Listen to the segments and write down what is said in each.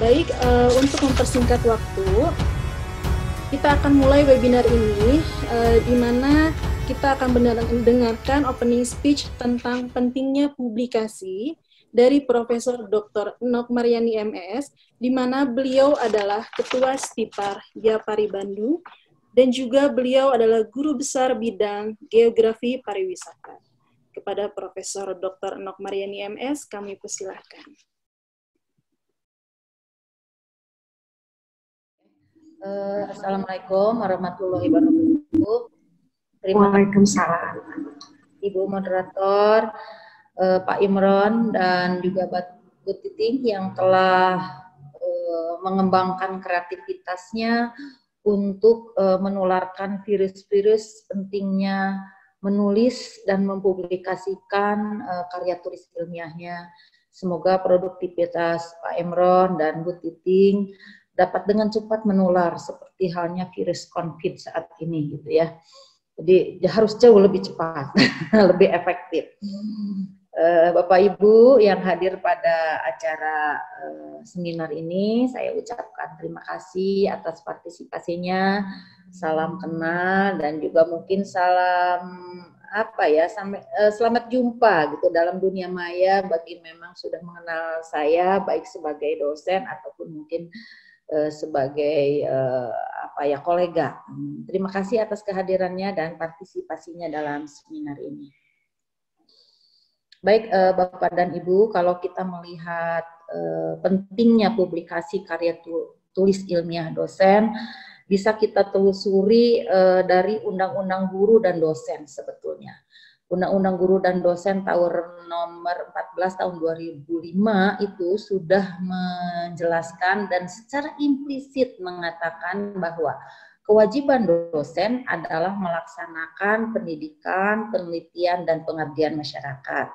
Baik, untuk mempersingkat waktu, kita akan mulai webinar ini, di mana kita akan mendengarkan opening speech tentang pentingnya publikasi dari Profesor Dr. Enok Maryani MS, di mana beliau adalah Ketua Stipar Yapari Bandung, dan juga beliau adalah Guru Besar Bidang Geografi Pariwisata. Kepada Profesor Dr. Enok Maryani MS, kami persilahkan. Assalamualaikum warahmatullahi wabarakatuh. Waalaikumsalam. Ibu moderator, Pak Imron dan juga Bu Titing yang telah mengembangkan kreativitasnya untuk menularkan virus-virus pentingnya menulis dan mempublikasikan karya tulis ilmiahnya. Semoga produktivitas Pak Imron dan Bu Titing dapat dengan cepat menular seperti halnya virus COVID saat ini gitu ya. Jadi harus jauh lebih cepat, lebih efektif. Bapak Ibu yang hadir pada acara seminar ini, saya ucapkan terima kasih atas partisipasinya. Salam kenal dan juga mungkin salam selamat jumpa gitu dalam dunia maya bagi memang sudah mengenal saya baik sebagai dosen ataupun mungkin sebagai kolega. Terima kasih atas kehadirannya dan partisipasinya dalam seminar ini. Baik Bapak dan Ibu, kalau kita melihat pentingnya publikasi karya tulis ilmiah dosen, bisa kita telusuri dari Undang-Undang Guru dan Dosen sebetulnya. Undang-Undang Guru dan Dosen tahun nomor 14 tahun 2005 itu sudah menjelaskan dan secara implisit mengatakan bahwa kewajiban dosen adalah melaksanakan pendidikan, penelitian, dan pengabdian masyarakat.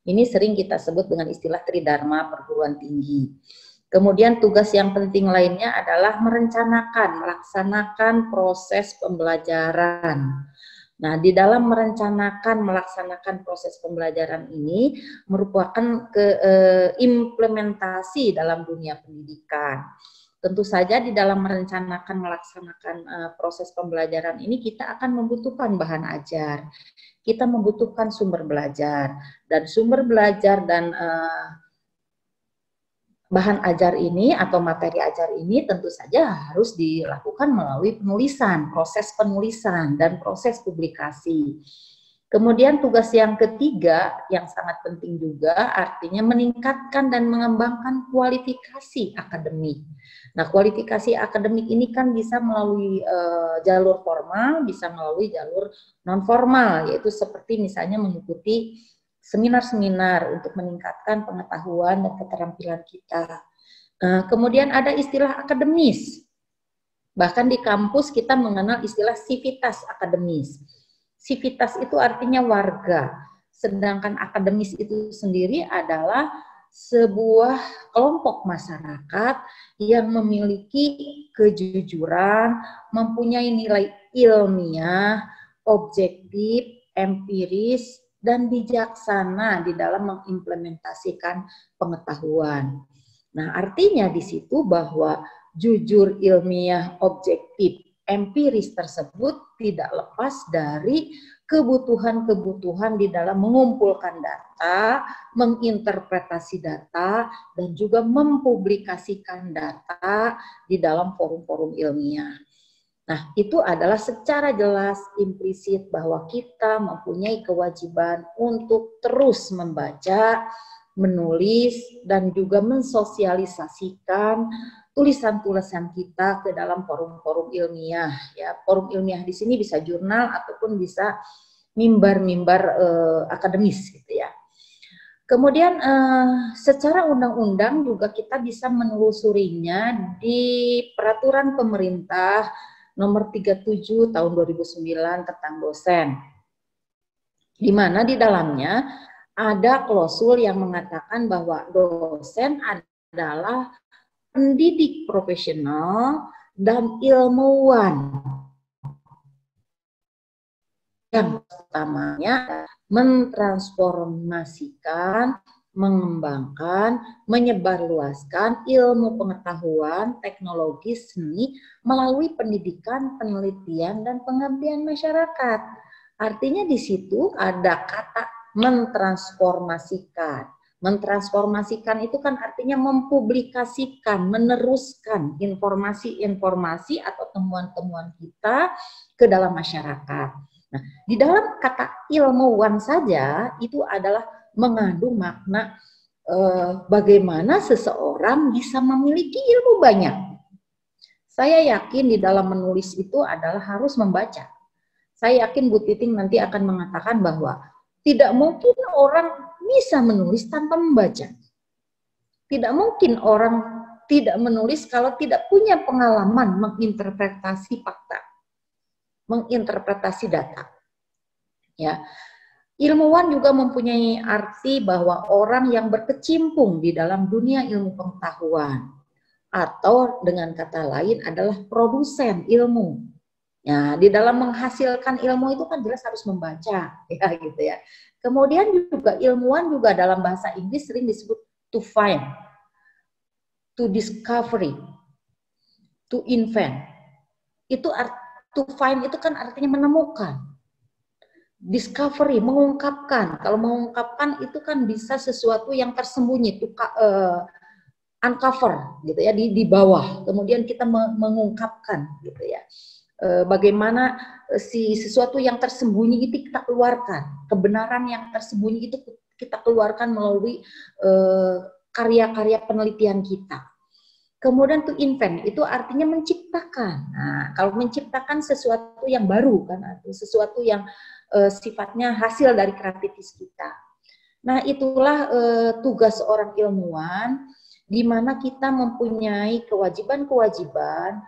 Ini sering kita sebut dengan istilah tridharma perguruan tinggi. Kemudian tugas yang penting lainnya adalah melaksanakan proses pembelajaran. Nah, di dalam melaksanakan proses pembelajaran ini merupakan implementasi dalam dunia pendidikan. Tentu saja di dalam melaksanakan proses pembelajaran ini kita akan membutuhkan bahan ajar. Kita membutuhkan sumber belajar dan sumber belajar dan bahan ajar ini atau materi ajar ini tentu saja harus dilakukan melalui penulisan, proses penulisan dan proses publikasi. Kemudian tugas yang ketiga yang sangat penting juga artinya meningkatkan dan mengembangkan kualifikasi akademik. Nah, kualifikasi akademik ini kan bisa melalui jalur formal, bisa melalui jalur non formal, yaitu seperti misalnya mengikuti seminar-seminar untuk meningkatkan pengetahuan dan keterampilan kita. Kemudian ada istilah akademis. Bahkan di kampus kita mengenal istilah sivitas akademis. Sivitas itu artinya warga, sedangkan akademis itu sendiri adalah sebuah kelompok masyarakat yang memiliki kejujuran, mempunyai nilai ilmiah, objektif, empiris, dan bijaksana di dalam mengimplementasikan pengetahuan. Nah, artinya di situ bahwa jujur, ilmiah, objektif, empiris tersebut tidak lepas dari kebutuhan-kebutuhan di dalam mengumpulkan data, menginterpretasi data, dan juga mempublikasikan data di dalam forum-forum ilmiah. Nah, itu adalah secara jelas implisit bahwa kita mempunyai kewajiban untuk terus membaca, menulis, dan juga mensosialisasikan tulisan-tulisan kita ke dalam forum-forum ilmiah. Ya, forum ilmiah di sini bisa jurnal ataupun bisa mimbar-mimbar akademis, gitu ya. Kemudian secara undang-undang juga kita bisa menelusurinya di peraturan pemerintah nomor 37 tahun 2009 tentang dosen, di mana di dalamnya ada klausul yang mengatakan bahwa dosen adalah pendidik profesional dan ilmuwan yang utamanya mentransformasikan mengembangkan, menyebarluaskan ilmu pengetahuan, teknologi, seni melalui pendidikan, penelitian, dan pengabdian masyarakat. Artinya di situ ada kata mentransformasikan. Mentransformasikan itu kan artinya mempublikasikan, meneruskan informasi-informasi atau temuan-temuan kita ke dalam masyarakat. Nah, di dalam kata ilmuwan saja itu adalah mengandung makna bagaimana seseorang bisa memiliki ilmu banyak. Saya yakin di dalam menulis itu adalah harus membaca. Saya yakin Bu Titing nanti akan mengatakan bahwa tidak mungkin orang bisa menulis tanpa membaca. Tidak mungkin orang tidak menulis kalau tidak punya pengalaman menginterpretasi fakta, menginterpretasi data. Ya. Ilmuwan juga mempunyai arti bahwa orang yang berkecimpung di dalam dunia ilmu pengetahuan, atau dengan kata lain adalah produsen ilmu. Ya, di dalam menghasilkan ilmu itu kan jelas harus membaca, ya gitu ya. Kemudian juga ilmuwan juga dalam bahasa Inggris sering disebut to find, to discovery, to invent. Itu to find itu kan artinya menemukan. Discovery, mengungkapkan. Kalau mengungkapkan itu kan bisa sesuatu yang tersembunyi, uncover gitu ya, di bawah. Kemudian kita mengungkapkan gitu ya. Bagaimana sesuatu yang tersembunyi itu kita keluarkan, kebenaran yang tersembunyi itu kita keluarkan melalui karya-karya penelitian kita. Kemudian to invent itu artinya menciptakan. Nah, kalau menciptakan sesuatu yang baru kan, sesuatu yang sifatnya hasil dari kreativitas kita. Nah, itulah tugas seorang ilmuwan, di mana kita mempunyai kewajiban-kewajiban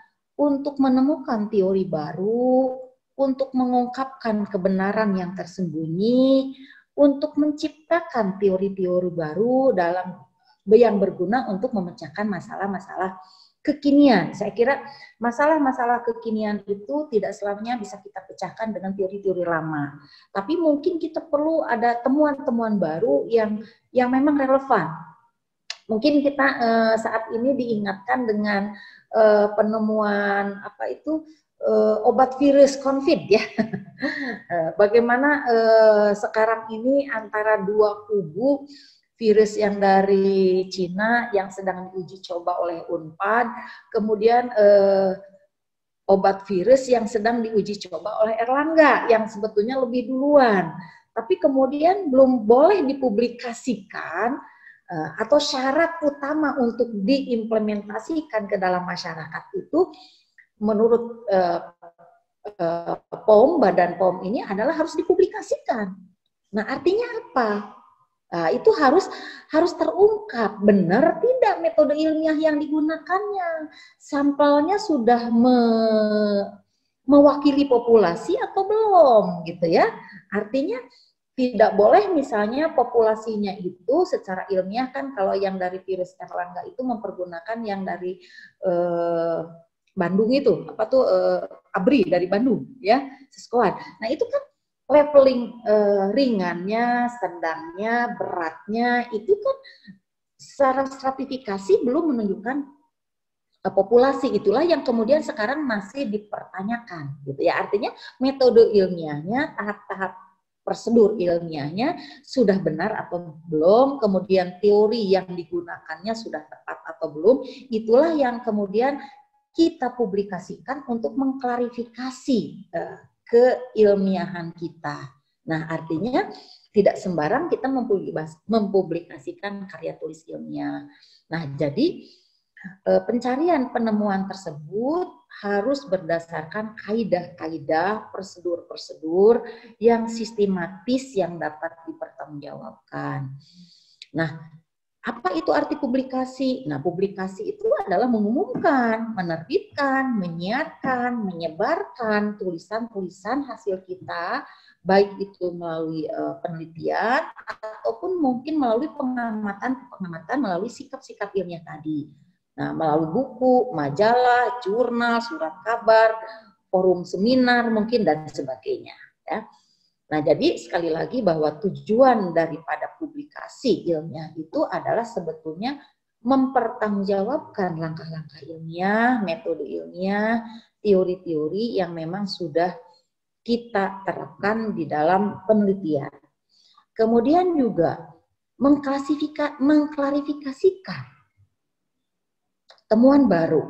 untuk menemukan teori baru, untuk mengungkapkan kebenaran yang tersembunyi, untuk menciptakan teori-teori baru yang berguna untuk memecahkan masalah-masalah kekinian. Saya kira masalah-masalah kekinian itu tidak selamanya bisa kita pecahkan dengan teori-teori lama. Tapi mungkin kita perlu ada temuan-temuan baru yang memang relevan. Mungkin kita saat ini diingatkan dengan penemuan obat virus COVID ya. Bagaimana sekarang ini antara dua kubu, virus yang dari Cina yang sedang diuji coba oleh Unpad, kemudian obat virus yang sedang diuji coba oleh Erlangga yang sebetulnya lebih duluan, tapi kemudian belum boleh dipublikasikan atau syarat utama untuk diimplementasikan ke dalam masyarakat itu menurut POM, Badan POM ini adalah harus dipublikasikan. Nah, artinya apa? Nah, itu harus terungkap benar tidak metode ilmiah yang digunakannya, sampelnya sudah mewakili populasi atau belum gitu ya. Artinya tidak boleh misalnya populasinya itu secara ilmiah kan, kalau yang dari virus Erlangga itu mempergunakan yang dari Bandung itu ABRI dari Bandung ya, Siskoan. Nah, itu kan leveling ringannya, sedangnya, beratnya itu kan secara stratifikasi belum menunjukkan populasi. Itulah yang kemudian sekarang masih dipertanyakan gitu ya. Artinya metode ilmiahnya, tahap-tahap prosedur ilmiahnya sudah benar atau belum, kemudian teori yang digunakannya sudah tepat atau belum. Itulah yang kemudian kita publikasikan untuk mengklarifikasi keilmiahan kita. Nah, artinya tidak sembarang kita mempublikasikan karya tulis ilmiah. Nah, jadi pencarian penemuan tersebut harus berdasarkan kaidah-kaidah, prosedur-prosedur yang sistematis yang dapat dipertanggungjawabkan. Nah, apa itu arti publikasi? Nah, publikasi itu adalah mengumumkan, menerbitkan, menyiarkan, menyebarkan tulisan-tulisan hasil kita, baik itu melalui penelitian ataupun mungkin melalui pengamatan melalui sikap-sikap ilmiah tadi. Nah, melalui buku, majalah, jurnal, surat kabar, forum seminar mungkin dan sebagainya. Ya. Nah, jadi sekali lagi bahwa tujuan daripada publikasi publikasi ilmiah itu adalah sebetulnya mempertanggungjawabkan langkah-langkah ilmiah, metode ilmiah, teori-teori yang memang sudah kita terapkan di dalam penelitian. Kemudian juga mengklarifikasikan temuan baru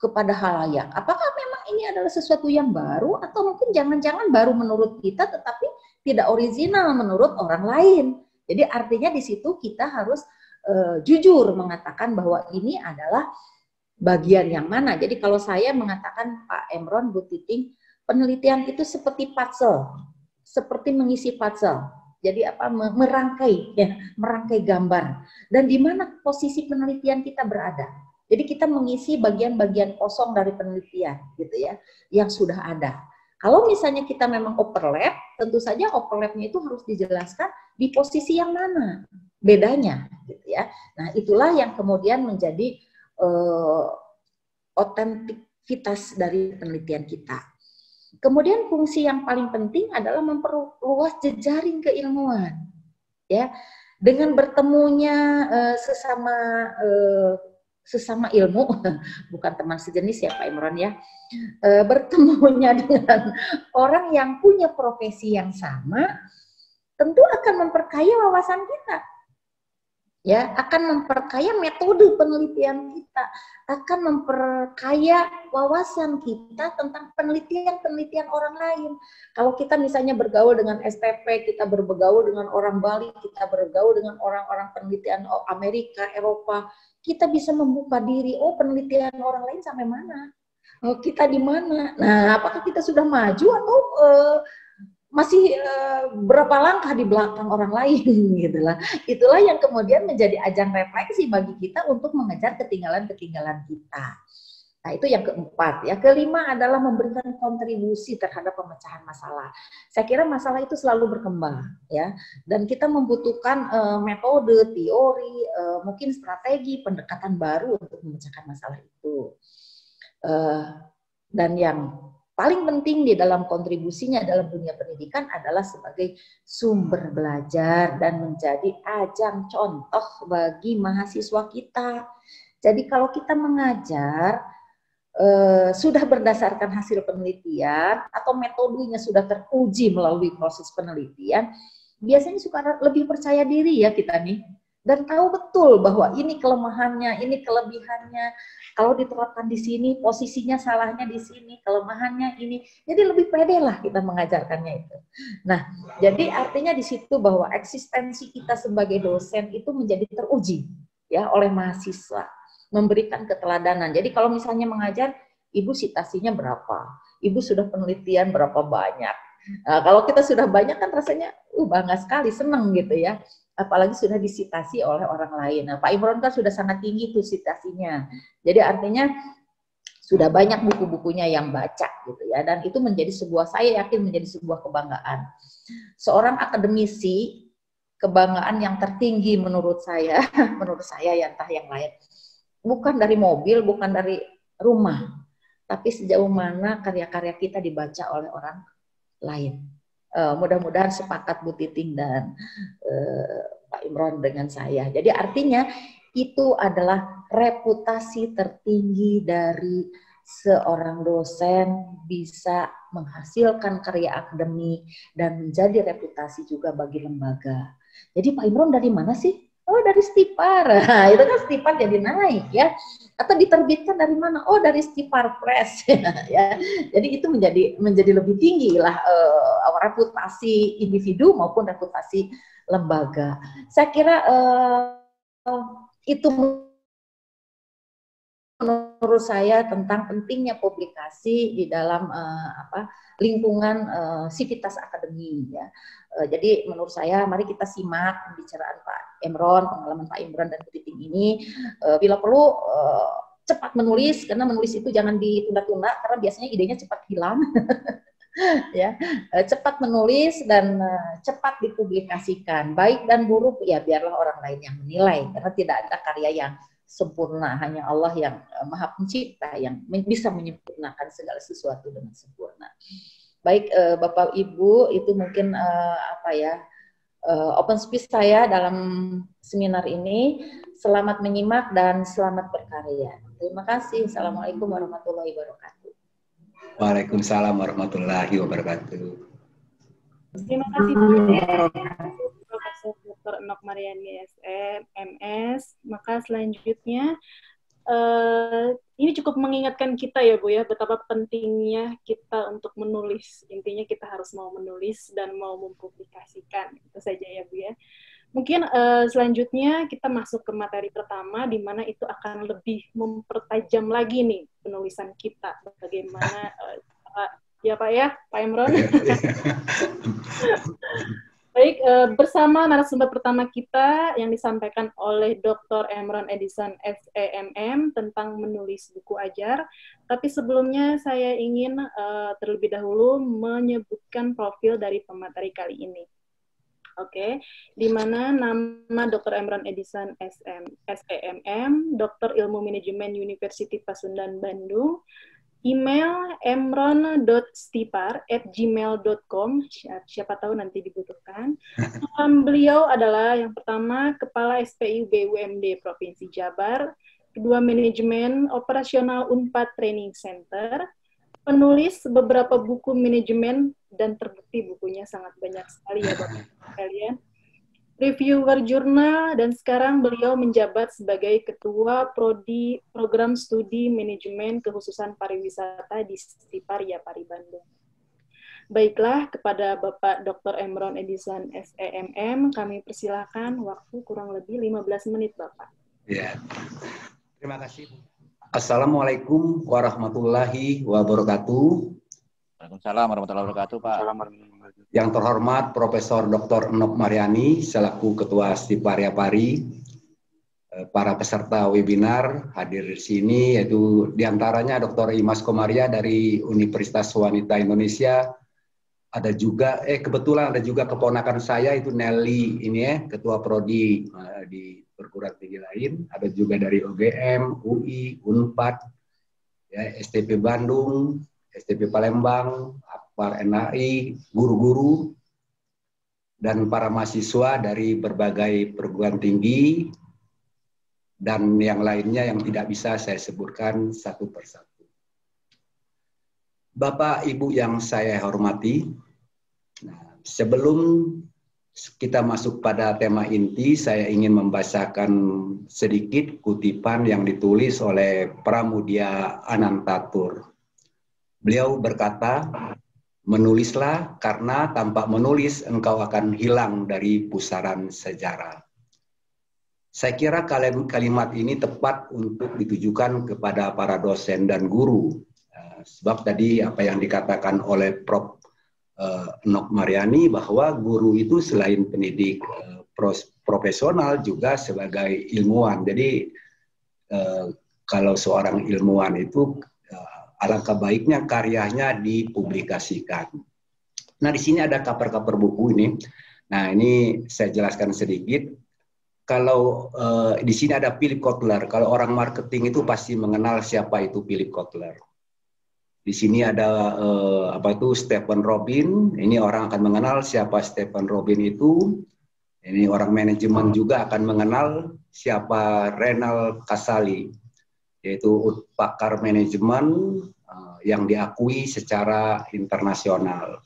kepada halayak. Apakah memang ini adalah sesuatu yang baru atau mungkin jangan-jangan baru menurut kita tetapi tidak original menurut orang lain. Jadi artinya di situ kita harus jujur mengatakan bahwa ini adalah bagian yang mana. Jadi kalau saya mengatakan Pak Emron, Bu Titing, penelitian itu seperti puzzle, seperti mengisi puzzle. Jadi apa, merangkai gambar dan di mana posisi penelitian kita berada. Jadi kita mengisi bagian-bagian kosong dari penelitian gitu ya yang sudah ada. Kalau misalnya kita memang overlap, tentu saja overlapnya itu harus dijelaskan di posisi yang mana bedanya gitu ya. Nah, itulah yang kemudian menjadi otentikitas dari penelitian kita. Kemudian fungsi yang paling penting adalah memperluas jejaring keilmuan, ya. Dengan bertemunya sesama ilmu, bukan teman sejenis ya Pak Imron ya, bertemunya dengan orang yang punya profesi yang sama, tentu akan memperkaya wawasan kita. Ya, akan memperkaya metode penelitian kita, akan memperkaya wawasan kita tentang penelitian-penelitian orang lain. Kalau kita misalnya bergaul dengan STP, kita bergaul dengan orang Bali, kita bergaul dengan orang-orang penelitian Amerika, Eropa, kita bisa membuka diri, oh penelitian orang lain sampai mana? Oh, kita di mana? Nah, apakah kita sudah maju atau masih berapa langkah di belakang orang lain gitulah. Itulah yang kemudian menjadi ajang refleksi bagi kita untuk mengejar ketinggalan-ketinggalan kita. Nah, itu yang keempat ya. Kelima adalah memberikan kontribusi terhadap pemecahan masalah. Saya kira masalah itu selalu berkembang ya, dan kita membutuhkan metode, teori, mungkin strategi, pendekatan baru untuk memecahkan masalah itu. Dan yang paling penting di dalam kontribusinya dalam dunia pendidikan adalah sebagai sumber belajar dan menjadi ajang contoh bagi mahasiswa kita. Jadi kalau kita mengajar sudah berdasarkan hasil penelitian atau metodenya sudah teruji melalui proses penelitian, biasanya suka lebih percaya diri ya kita nih. Dan tahu betul bahwa ini kelemahannya, ini kelebihannya. Kalau diterapkan di sini, posisinya salahnya di sini, kelemahannya ini. Jadi lebih pede lah kita mengajarkannya itu. Nah, jadi artinya di situ bahwa eksistensi kita sebagai dosen itu menjadi teruji ya oleh mahasiswa, memberikan keteladanan. Jadi kalau misalnya mengajar, Ibu citasinya berapa? Ibu sudah penelitian berapa banyak? Nah, kalau kita sudah banyak kan rasanya bangga sekali, senang gitu ya. Apalagi sudah disitasi oleh orang lain. Nah, Pak Imron kan sudah sangat tinggi tuh sitasinya. Jadi artinya sudah banyak buku-bukunya yang baca gitu ya. Dan itu menjadi sebuah, saya yakin menjadi sebuah kebanggaan. Seorang akademisi, kebanggaan yang tertinggi menurut saya ya, entah yang lain, bukan dari mobil, bukan dari rumah, tapi sejauh mana karya-karya kita dibaca oleh orang lain. Mudah-mudahan sepakat Bu Titing dan Pak Imron dengan saya. Jadi artinya itu adalah reputasi tertinggi dari seorang dosen bisa menghasilkan karya akademik dan menjadi reputasi juga bagi lembaga. Jadi Pak Imron dari mana sih? Oh, dari Stipar. Nah, itu kan Stipar jadi naik ya. Atau diterbitkan dari mana? Oh, dari Stipar Press ya. Jadi itu menjadi lebih tinggi lah reputasi individu maupun reputasi lembaga. Saya kira itu menurut saya tentang pentingnya publikasi di dalam lingkungan sivitas akademi ya. Jadi menurut saya mari kita simak pembicaraan Pak Emron, pengalaman Pak Imron dan Bu Titing ini. Bila perlu cepat menulis, karena menulis itu jangan ditunda-tunda karena biasanya idenya cepat hilang. Ya, cepat menulis dan cepat dipublikasikan, baik dan buruk ya biarlah orang lain yang menilai, karena tidak ada karya yang sempurna, hanya Allah yang Maha Pencipta yang bisa menyempurnakan segala sesuatu dengan sempurna. Baik Bapak Ibu, itu mungkin open speech saya dalam seminar ini. Selamat menyimak dan selamat berkarya. Terima kasih. Assalamualaikum warahmatullahi wabarakatuh. Waalaikumsalam warahmatullahi wabarakatuh. Terima kasih banyak Profesor Dr. Enok Mariani SM, MS. Maka selanjutnya ini cukup mengingatkan kita ya Bu ya, betapa pentingnya kita untuk menulis. Intinya kita harus mau menulis dan mau mempublikasikan. Itu saja ya Bu ya. Mungkin selanjutnya kita masuk ke materi pertama, di mana itu akan lebih mempertajam lagi nih penulisan kita. Bagaimana, ya Pak ya, Pak Emron. Baik, bersama narasumber pertama kita yang disampaikan oleh Dr. Emron Edison SEMM tentang menulis buku ajar. Tapi sebelumnya saya ingin terlebih dahulu menyebutkan profil dari pemateri kali ini. Oke, di mana nama Dr. Emron Edison SEMM, Doktor Ilmu Manajemen University Pasundan Bandung, email emron.stipar@gmail.com, siapa tahu nanti dibutuhkan. Beliau adalah yang pertama Kepala SPIU BUMD Provinsi Jabar, kedua Manajemen Operasional Unpad Training Center, penulis beberapa buku manajemen dan terbukti bukunya sangat banyak sekali ya Bapak sekalian. Reviewer jurnal dan sekarang beliau menjabat sebagai Ketua Prodi Program Studi Manajemen Kekhususan Pariwisata di Stipar Yapari Bandung. Baiklah, kepada Bapak Dr. Emron Edison SEMM kami persilakan, waktu kurang lebih 15 menit Bapak. Ya. Terima kasih. Assalamualaikum warahmatullahi wabarakatuh. Waalaikumsalam warahmatullahi wabarakatuh, Pak. Yang terhormat Profesor Dr. Enok Mariani selaku Ketua Stipar Yapari, para peserta webinar hadir di sini yaitu diantaranya Dr. Imas Komaria dari Universitas Wanita Indonesia. Ada juga kebetulan ada juga keponakan saya itu Nelly ini ya, Ketua Prodi di perguruan tinggi lain, ada juga dari UGM, UI, Unpad, ya, STP Bandung, STP Palembang, Akpar NAI, guru-guru, dan para mahasiswa dari berbagai perguruan tinggi, dan yang lainnya yang tidak bisa saya sebutkan satu persatu. Bapak, Ibu yang saya hormati, nah, sebelum kita masuk pada tema inti, saya ingin membacakan sedikit kutipan yang ditulis oleh Pramudia Anantatur. Beliau berkata, menulislah karena tanpa menulis engkau akan hilang dari pusaran sejarah. Saya kira kalimat ini tepat untuk ditujukan kepada para dosen dan guru. Sebab tadi apa yang dikatakan oleh Prof. Enok Mariani bahwa guru itu selain pendidik profesional juga sebagai ilmuwan. Jadi kalau seorang ilmuwan itu alangkah baiknya karyanya dipublikasikan. Nah, di sini ada cover-cover buku ini. Nah, ini saya jelaskan sedikit. Kalau di sini ada Philip Kotler. Kalau orang marketing itu pasti mengenal siapa itu Philip Kotler. Di sini ada Stephen Robin. Ini orang akan mengenal siapa Stephen Robin itu. Ini orang manajemen juga akan mengenal siapa Renal Kasali, yaitu pakar manajemen yang diakui secara internasional.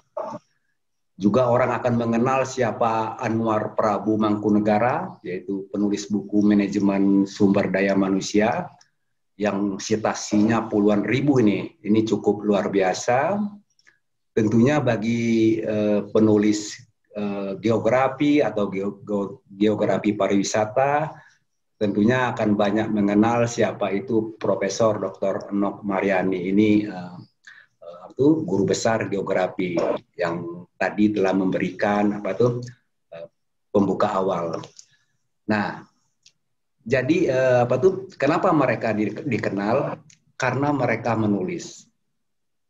Juga orang akan mengenal siapa Anwar Prabu Mangkunegara, yaitu penulis buku manajemen sumber daya manusia, yang citasinya puluhan ribu ini. Ini cukup luar biasa. Tentunya bagi penulis geografi atau geografi pariwisata, tentunya akan banyak mengenal siapa itu Profesor Dr. Enok Mariani. Ini guru besar geografi yang tadi telah memberikan pembuka awal. Nah, jadi kenapa mereka dikenal? Karena mereka menulis.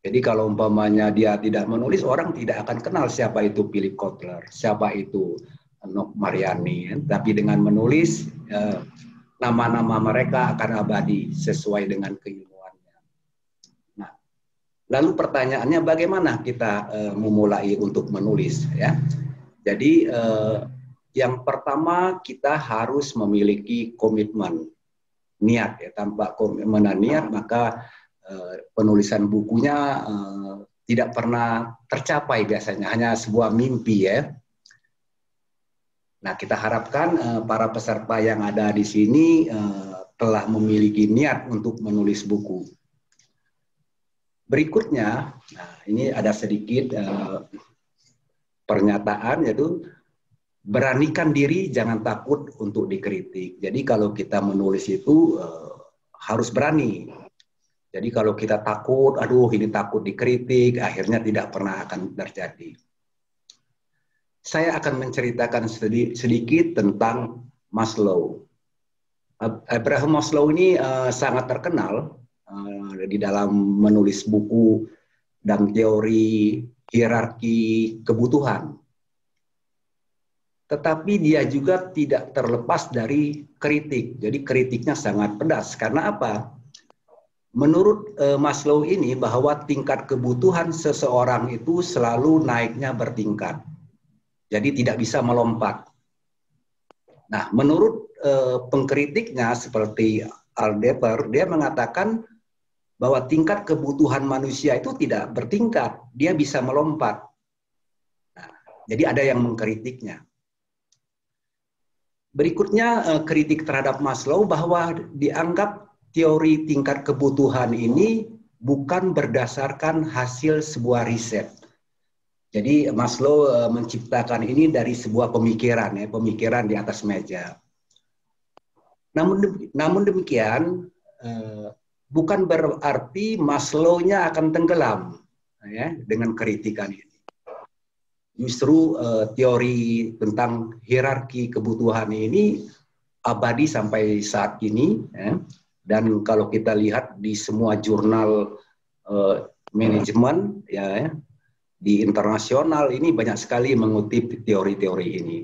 Jadi kalau umpamanya dia tidak menulis, orang tidak akan kenal siapa itu Philip Kotler, siapa itu Enok Mariani. Tapi dengan menulis, nama-nama mereka akan abadi sesuai dengan keilmuannya. Nah, lalu pertanyaannya bagaimana kita memulai untuk menulis? Ya, jadi yang pertama kita harus memiliki komitmen, niat ya. Tanpa komitmen dan niat maka penulisan bukunya tidak pernah tercapai biasanya, hanya sebuah mimpi ya. Nah, kita harapkan para peserta yang ada di sini telah memiliki niat untuk menulis buku. Berikutnya, nah ini ada sedikit pernyataan, yaitu beranikan diri, jangan takut untuk dikritik. Jadi kalau kita menulis itu harus berani. Jadi kalau kita takut, aduh ini takut dikritik, akhirnya tidak pernah akan terjadi. Saya akan menceritakan sedikit tentang Maslow. Abraham Maslow ini sangat terkenal di dalam menulis buku dan teori hierarki kebutuhan. Tetapi dia juga tidak terlepas dari kritik. Jadi kritiknya sangat pedas. Karena apa? Menurut Maslow ini bahwa tingkat kebutuhan seseorang itu selalu naiknya bertingkat. Jadi tidak bisa melompat. Nah, menurut pengkritiknya seperti Aldeper, dia mengatakan bahwa tingkat kebutuhan manusia itu tidak bertingkat, dia bisa melompat. Nah, jadi ada yang mengkritiknya. Berikutnya kritik terhadap Maslow bahwa dianggap teori tingkat kebutuhan ini bukan berdasarkan hasil sebuah riset. Jadi Maslow menciptakan ini dari sebuah pemikiran, ya, pemikiran di atas meja. Namun demikian bukan berarti Maslow-nya akan tenggelam ya, dengan kritikan ini. Justru teori tentang hierarki kebutuhan ini abadi sampai saat ini, ya. Dan kalau kita lihat di semua jurnal manajemen, ya, di internasional ini banyak sekali mengutip teori-teori ini.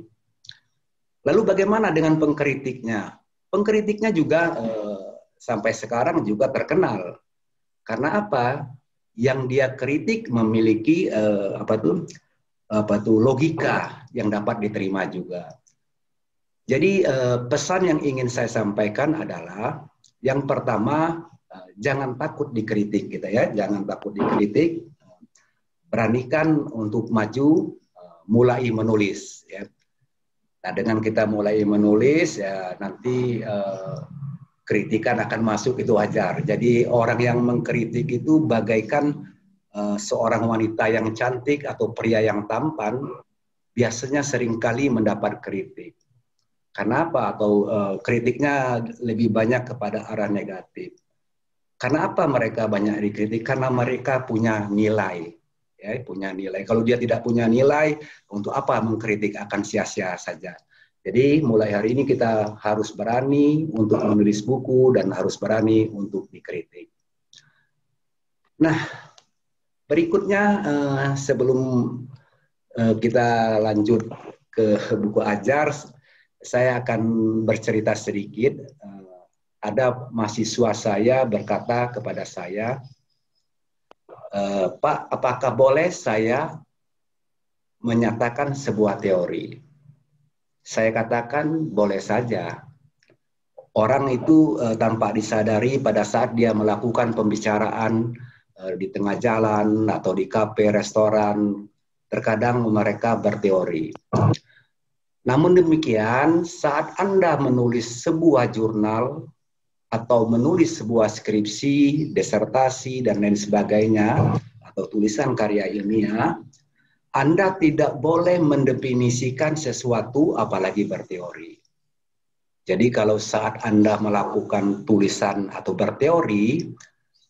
Lalu bagaimana dengan pengkritiknya? Pengkritiknya juga sampai sekarang juga terkenal. Karena apa? Yang dia kritik memiliki logika yang dapat diterima juga. Jadi pesan yang ingin saya sampaikan adalah yang pertama, jangan takut dikritik gitu ya, jangan takut dikritik. Beranikan untuk maju, mulai menulis ya. Nah, dengan kita mulai menulis ya nanti kritikan akan masuk, itu wajar. Jadi orang yang mengkritik itu bagaikan seorang wanita yang cantik atau pria yang tampan biasanya seringkali mendapat kritik. Karena apa? Atau kritiknya lebih banyak kepada arah negatif. Karena apa mereka banyak dikritik? Karena mereka punya nilai. Ya, punya nilai. Kalau dia tidak punya nilai, untuk apa mengkritik? Akan sia-sia saja. Jadi mulai hari ini kita harus berani untuk menulis buku dan harus berani untuk dikritik. Nah, berikutnya sebelum kita lanjut ke buku ajar, saya akan bercerita sedikit. Ada mahasiswa saya berkata kepada saya, Pak, apakah boleh saya menyatakan sebuah teori? Saya katakan boleh saja. Orang itu tanpa disadari pada saat dia melakukan pembicaraan di tengah jalan atau di kafe, restoran, terkadang mereka berteori. Namun demikian, saat Anda menulis sebuah jurnal atau menulis sebuah skripsi, disertasi, dan lain sebagainya, atau tulisan karya ilmiah, Anda tidak boleh mendefinisikan sesuatu apalagi berteori. Jadi kalau saat Anda melakukan tulisan atau berteori,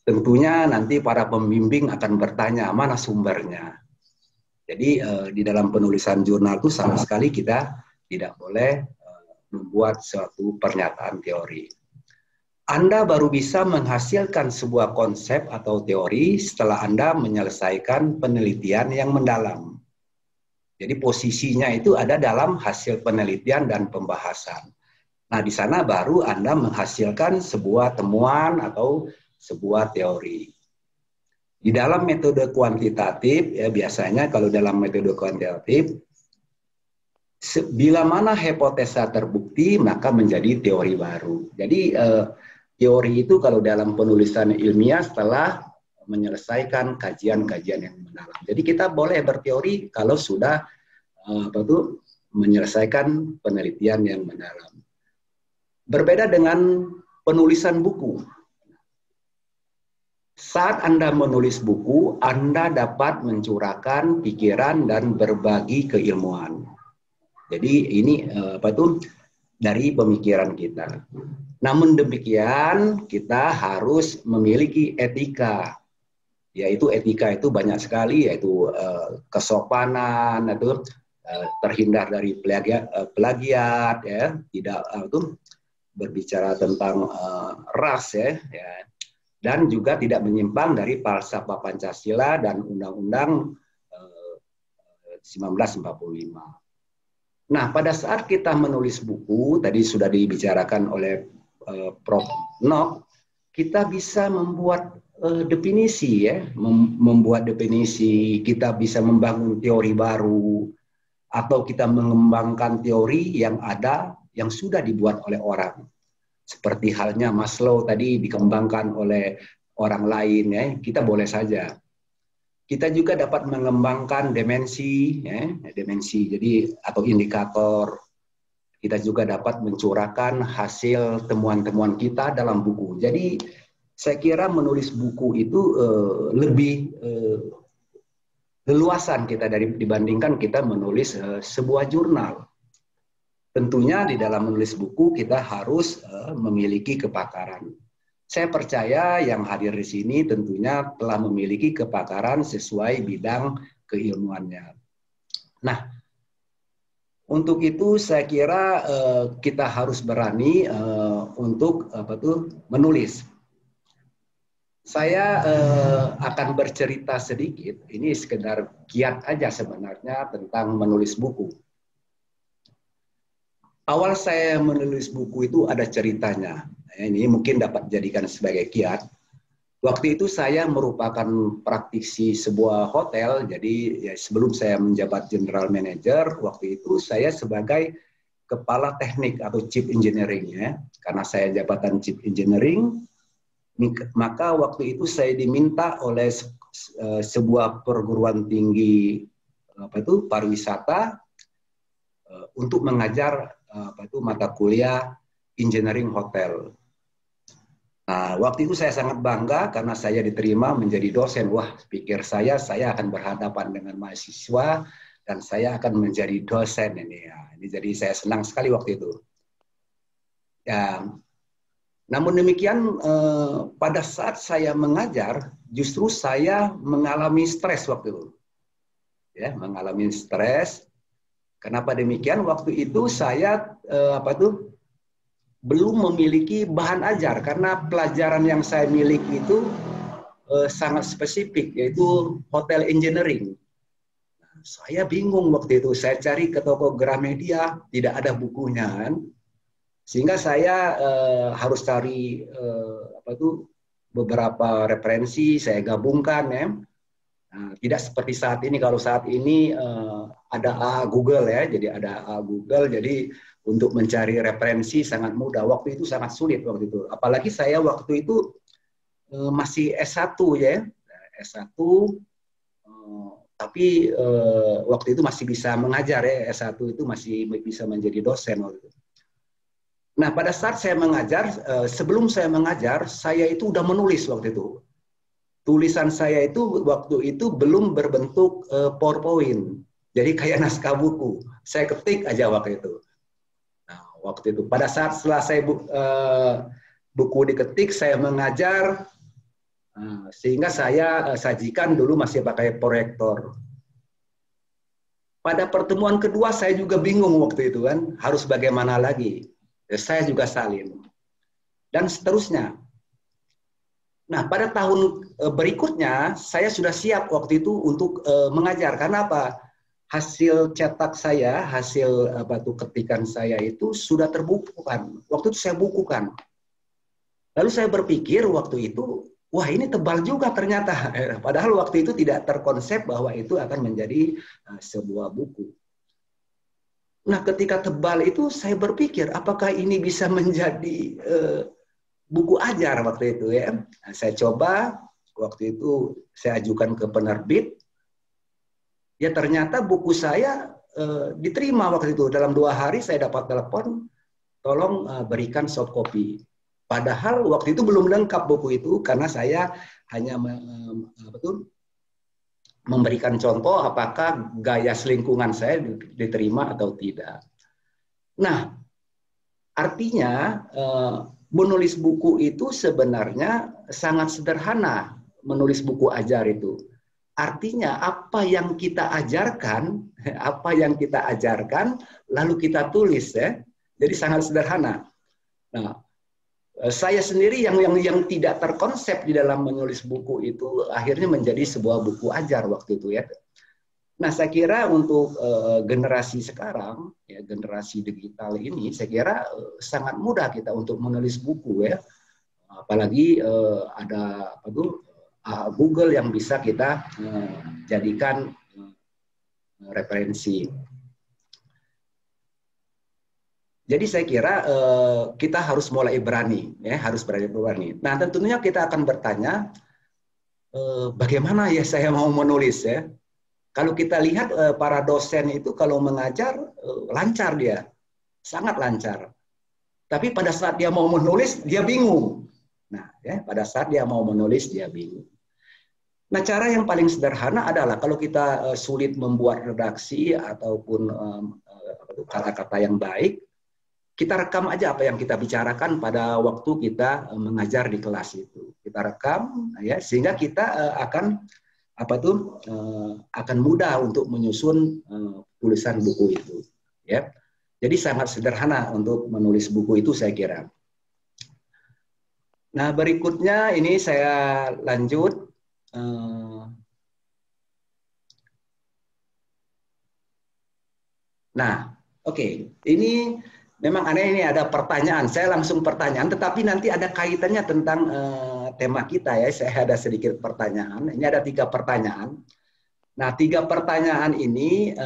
tentunya nanti para pembimbing akan bertanya, mana sumbernya? Jadi di dalam penulisan jurnal itu sama sekali kita tidak boleh membuat suatu pernyataan teori. Anda baru bisa menghasilkan sebuah konsep atau teori setelah Anda menyelesaikan penelitian yang mendalam. Jadi posisinya itu ada dalam hasil penelitian dan pembahasan. Nah, di sana baru Anda menghasilkan sebuah temuan atau sebuah teori. Di dalam metode kuantitatif, ya biasanya kalau dalam metode kuantitatif, bila mana hipotesa terbukti, maka menjadi teori baru. Jadi teori itu kalau dalam penulisan ilmiah setelah menyelesaikan kajian-kajian yang mendalam. Jadi kita boleh berteori kalau sudah menyelesaikan penelitian yang mendalam. Berbeda dengan penulisan buku. Saat Anda menulis buku, Anda dapat mencurahkan pikiran dan berbagi keilmuan. Jadi ini dari pemikiran kita. Namun demikian kita harus memiliki etika. Yaitu etika itu banyak sekali, yaitu kesopanan, itu terhindar dari plagiat, ya, tidak berbicara tentang ras, ya, dan juga tidak menyimpang dari falsafah Pancasila dan Undang-Undang 1945. Nah, pada saat kita menulis buku, tadi sudah dibicarakan oleh Prof. Nok, kita bisa membuat definisi, ya, membuat definisi, kita bisa membangun teori baru, atau kita mengembangkan teori yang ada, yang sudah dibuat oleh orang. Seperti halnya Maslow tadi dikembangkan oleh orang lain, ya, kita boleh saja. Kita juga dapat mengembangkan dimensi, ya, dimensi, jadi atau indikator. Kita juga dapat mencurahkan hasil temuan-temuan kita dalam buku. Jadi saya kira menulis buku itu lebih leluasan kita dibandingkan kita menulis sebuah jurnal. Tentunya di dalam menulis buku kita harus memiliki kepakaran. Saya percaya yang hadir di sini tentunya telah memiliki kepakaran sesuai bidang keilmuannya. Nah, untuk itu saya kira kita harus berani untuk menulis. Saya akan bercerita sedikit, ini sekedar kiat aja sebenarnya tentang menulis buku. Awal saya menulis buku itu ada ceritanya. Ini mungkin dapat dijadikan sebagai kiat. Waktu itu saya merupakan praktisi sebuah hotel, jadi ya, sebelum saya menjabat general manager, waktu itu saya sebagai kepala teknik atau chief engineering, ya. Karena saya jabatan chief engineering, maka waktu itu saya diminta oleh sebuah perguruan tinggi pariwisata untuk mengajar mata kuliah engineering hotel. Nah, waktu itu saya sangat bangga karena saya diterima menjadi dosen. Wah, pikir saya akan berhadapan dengan mahasiswa dan saya akan menjadi dosen ini. Ya, ini jadi saya senang sekali waktu itu. Ya, namun demikian pada saat saya mengajar, justru saya mengalami stres waktu itu. Ya, mengalami stres. Kenapa demikian? Waktu itu saya belum memiliki bahan ajar karena pelajaran yang saya miliki itu sangat spesifik, yaitu hotel engineering. Nah, saya bingung waktu itu, saya cari ke toko Gramedia, tidak ada bukunya, kan? Sehingga saya harus cari beberapa referensi, saya gabungkan, ya. Nah, tidak seperti saat ini. Kalau saat ini ada Google, ya, jadi ada Google, jadi untuk mencari referensi sangat mudah. Waktu itu sangat sulit waktu itu. Apalagi saya waktu itu masih S1, ya. S1, tapi waktu itu masih bisa mengajar, ya. S1 itu masih bisa menjadi dosen waktu itu. Nah, pada saat saya mengajar, sebelum saya mengajar, saya itu udah menulis waktu itu. Tulisan saya itu waktu itu belum berbentuk PowerPoint. Jadi kayak naskah buku. Saya ketik aja waktu itu. Waktu itu pada saat setelah saya buku diketik, saya mengajar, sehingga saya sajikan dulu masih pakai proyektor. Pada pertemuan kedua saya juga bingung waktu itu, kan, harus bagaimana lagi. Saya juga salin dan seterusnya. Nah, pada tahun berikutnya saya sudah siap waktu itu untuk mengajar. Karena apa? Hasil cetak saya, hasil ketikan saya itu sudah terbukukan. Waktu itu saya bukukan. Lalu saya berpikir waktu itu, wah ini tebal juga ternyata. Padahal waktu itu tidak terkonsep bahwa itu akan menjadi sebuah buku. Nah, ketika tebal itu saya berpikir apakah ini bisa menjadi buku ajar waktu itu ya. Nah, saya coba waktu itu saya ajukan ke penerbit. Ya ternyata buku saya diterima waktu itu. Dalam 2 hari saya dapat telepon, tolong berikan soft copy. Padahal waktu itu belum lengkap buku itu karena saya hanya memberikan contoh apakah gaya selingkungan saya diterima atau tidak. Nah, artinya menulis buku itu sebenarnya sangat sederhana, menulis buku ajar itu. Artinya apa yang kita ajarkan, lalu kita tulis ya. Jadi sangat sederhana. Nah, saya sendiri yang tidak terkonsep di dalam menulis buku itu akhirnya menjadi sebuah buku ajar waktu itu ya. Nah, saya kira untuk generasi sekarang, ya generasi digital ini, saya kira sangat mudah kita untuk menulis buku ya. Apalagi ada Google yang bisa kita jadikan referensi. Jadi saya kira kita harus mulai berani, ya harus berani. Nah tentunya kita akan bertanya, bagaimana ya saya mau menulis ya? Kalau kita lihat para dosen itu kalau mengajar lancar dia, sangat lancar. Tapi pada saat dia mau menulis dia bingung. Nah ya pada saat dia mau menulis dia bingung. Nah cara yang paling sederhana adalah kalau kita sulit membuat redaksi ataupun kata-kata yang baik, kita rekam aja apa yang kita bicarakan pada waktu kita mengajar di kelas itu. Kita rekam, ya, sehingga kita akan akan mudah untuk menyusun tulisan buku itu. Ya, jadi sangat sederhana untuk menulis buku itu saya kira. Nah berikutnya ini saya lanjut. Nah, oke, ini. Memang aneh ini ada pertanyaan, saya langsung pertanyaan, tetapi nanti ada kaitannya tentang tema kita ya. Saya ada sedikit pertanyaan. Ini ada 3 pertanyaan. Nah 3 pertanyaan ini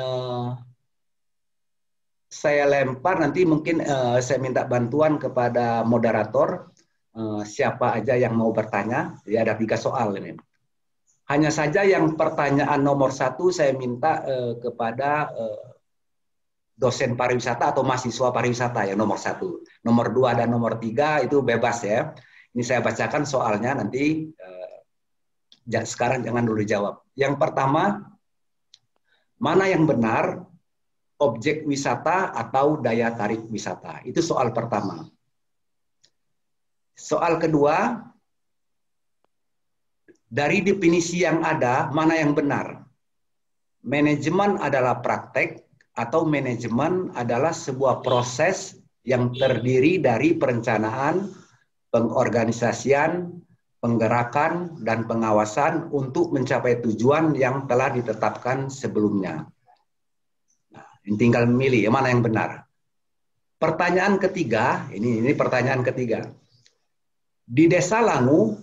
saya lempar nanti mungkin saya minta bantuan kepada moderator siapa aja yang mau bertanya. Jadi ada 3 soal ini. Hanya saja yang pertanyaan nomor 1 saya minta kepada dosen pariwisata atau mahasiswa pariwisata yang nomor 1. Nomor 2 dan nomor 3 itu bebas ya. Ini saya bacakan soalnya nanti sekarang jangan dulu jawab. Yang pertama, mana yang benar, objek wisata atau daya tarik wisata? Itu soal pertama. Soal kedua, dari definisi yang ada, mana yang benar? Manajemen adalah praktek atau manajemen adalah sebuah proses yang terdiri dari perencanaan, pengorganisasian, penggerakan, dan pengawasan untuk mencapai tujuan yang telah ditetapkan sebelumnya. Nah, ini tinggal memilih mana yang benar. Pertanyaan ketiga, ini pertanyaan ketiga. Di Desa Langu,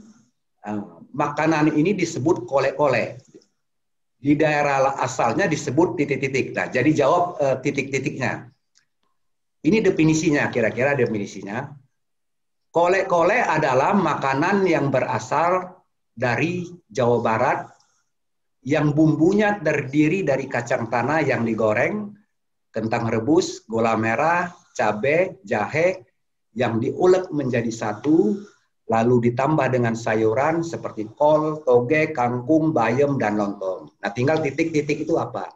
makanan ini disebut kole-kole. Di daerah asalnya disebut titik-titik. Nah, jadi jawab titik-titiknya. Ini definisinya, kira-kira definisinya. Kole-kole adalah makanan yang berasal dari Jawa Barat, yang bumbunya terdiri dari kacang tanah yang digoreng, kentang rebus, gula merah, cabai, jahe, yang diulek menjadi satu, lalu ditambah dengan sayuran seperti kol, toge, kangkung, bayam, dan lontong. Nah, tinggal titik-titik itu apa?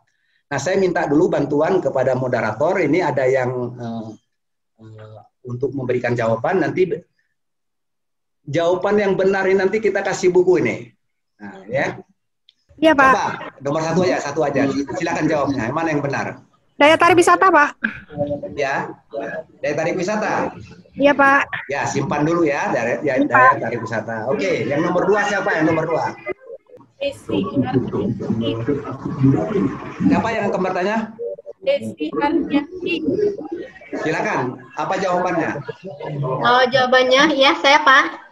Nah, saya minta dulu bantuan kepada moderator. Ini ada yang untuk memberikan jawaban. Nanti jawaban yang benar ini nanti kita kasih buku ini. Nah, ya. Iya, Pak. Coba, nomor satu aja. Silakan jawabnya. Mana yang benar? Daya tarik wisata, Pak. Ya, daya tarik wisata. Iya, Pak. Ya, simpan dulu ya, daya tarik wisata. Oke, yang nomor 2 siapa? Yang nomor 2? Desi. Siapa yang akan bertanya? Desi Ardianti. Silakan. Apa jawabannya? Oh, jawabannya ya saya Pak.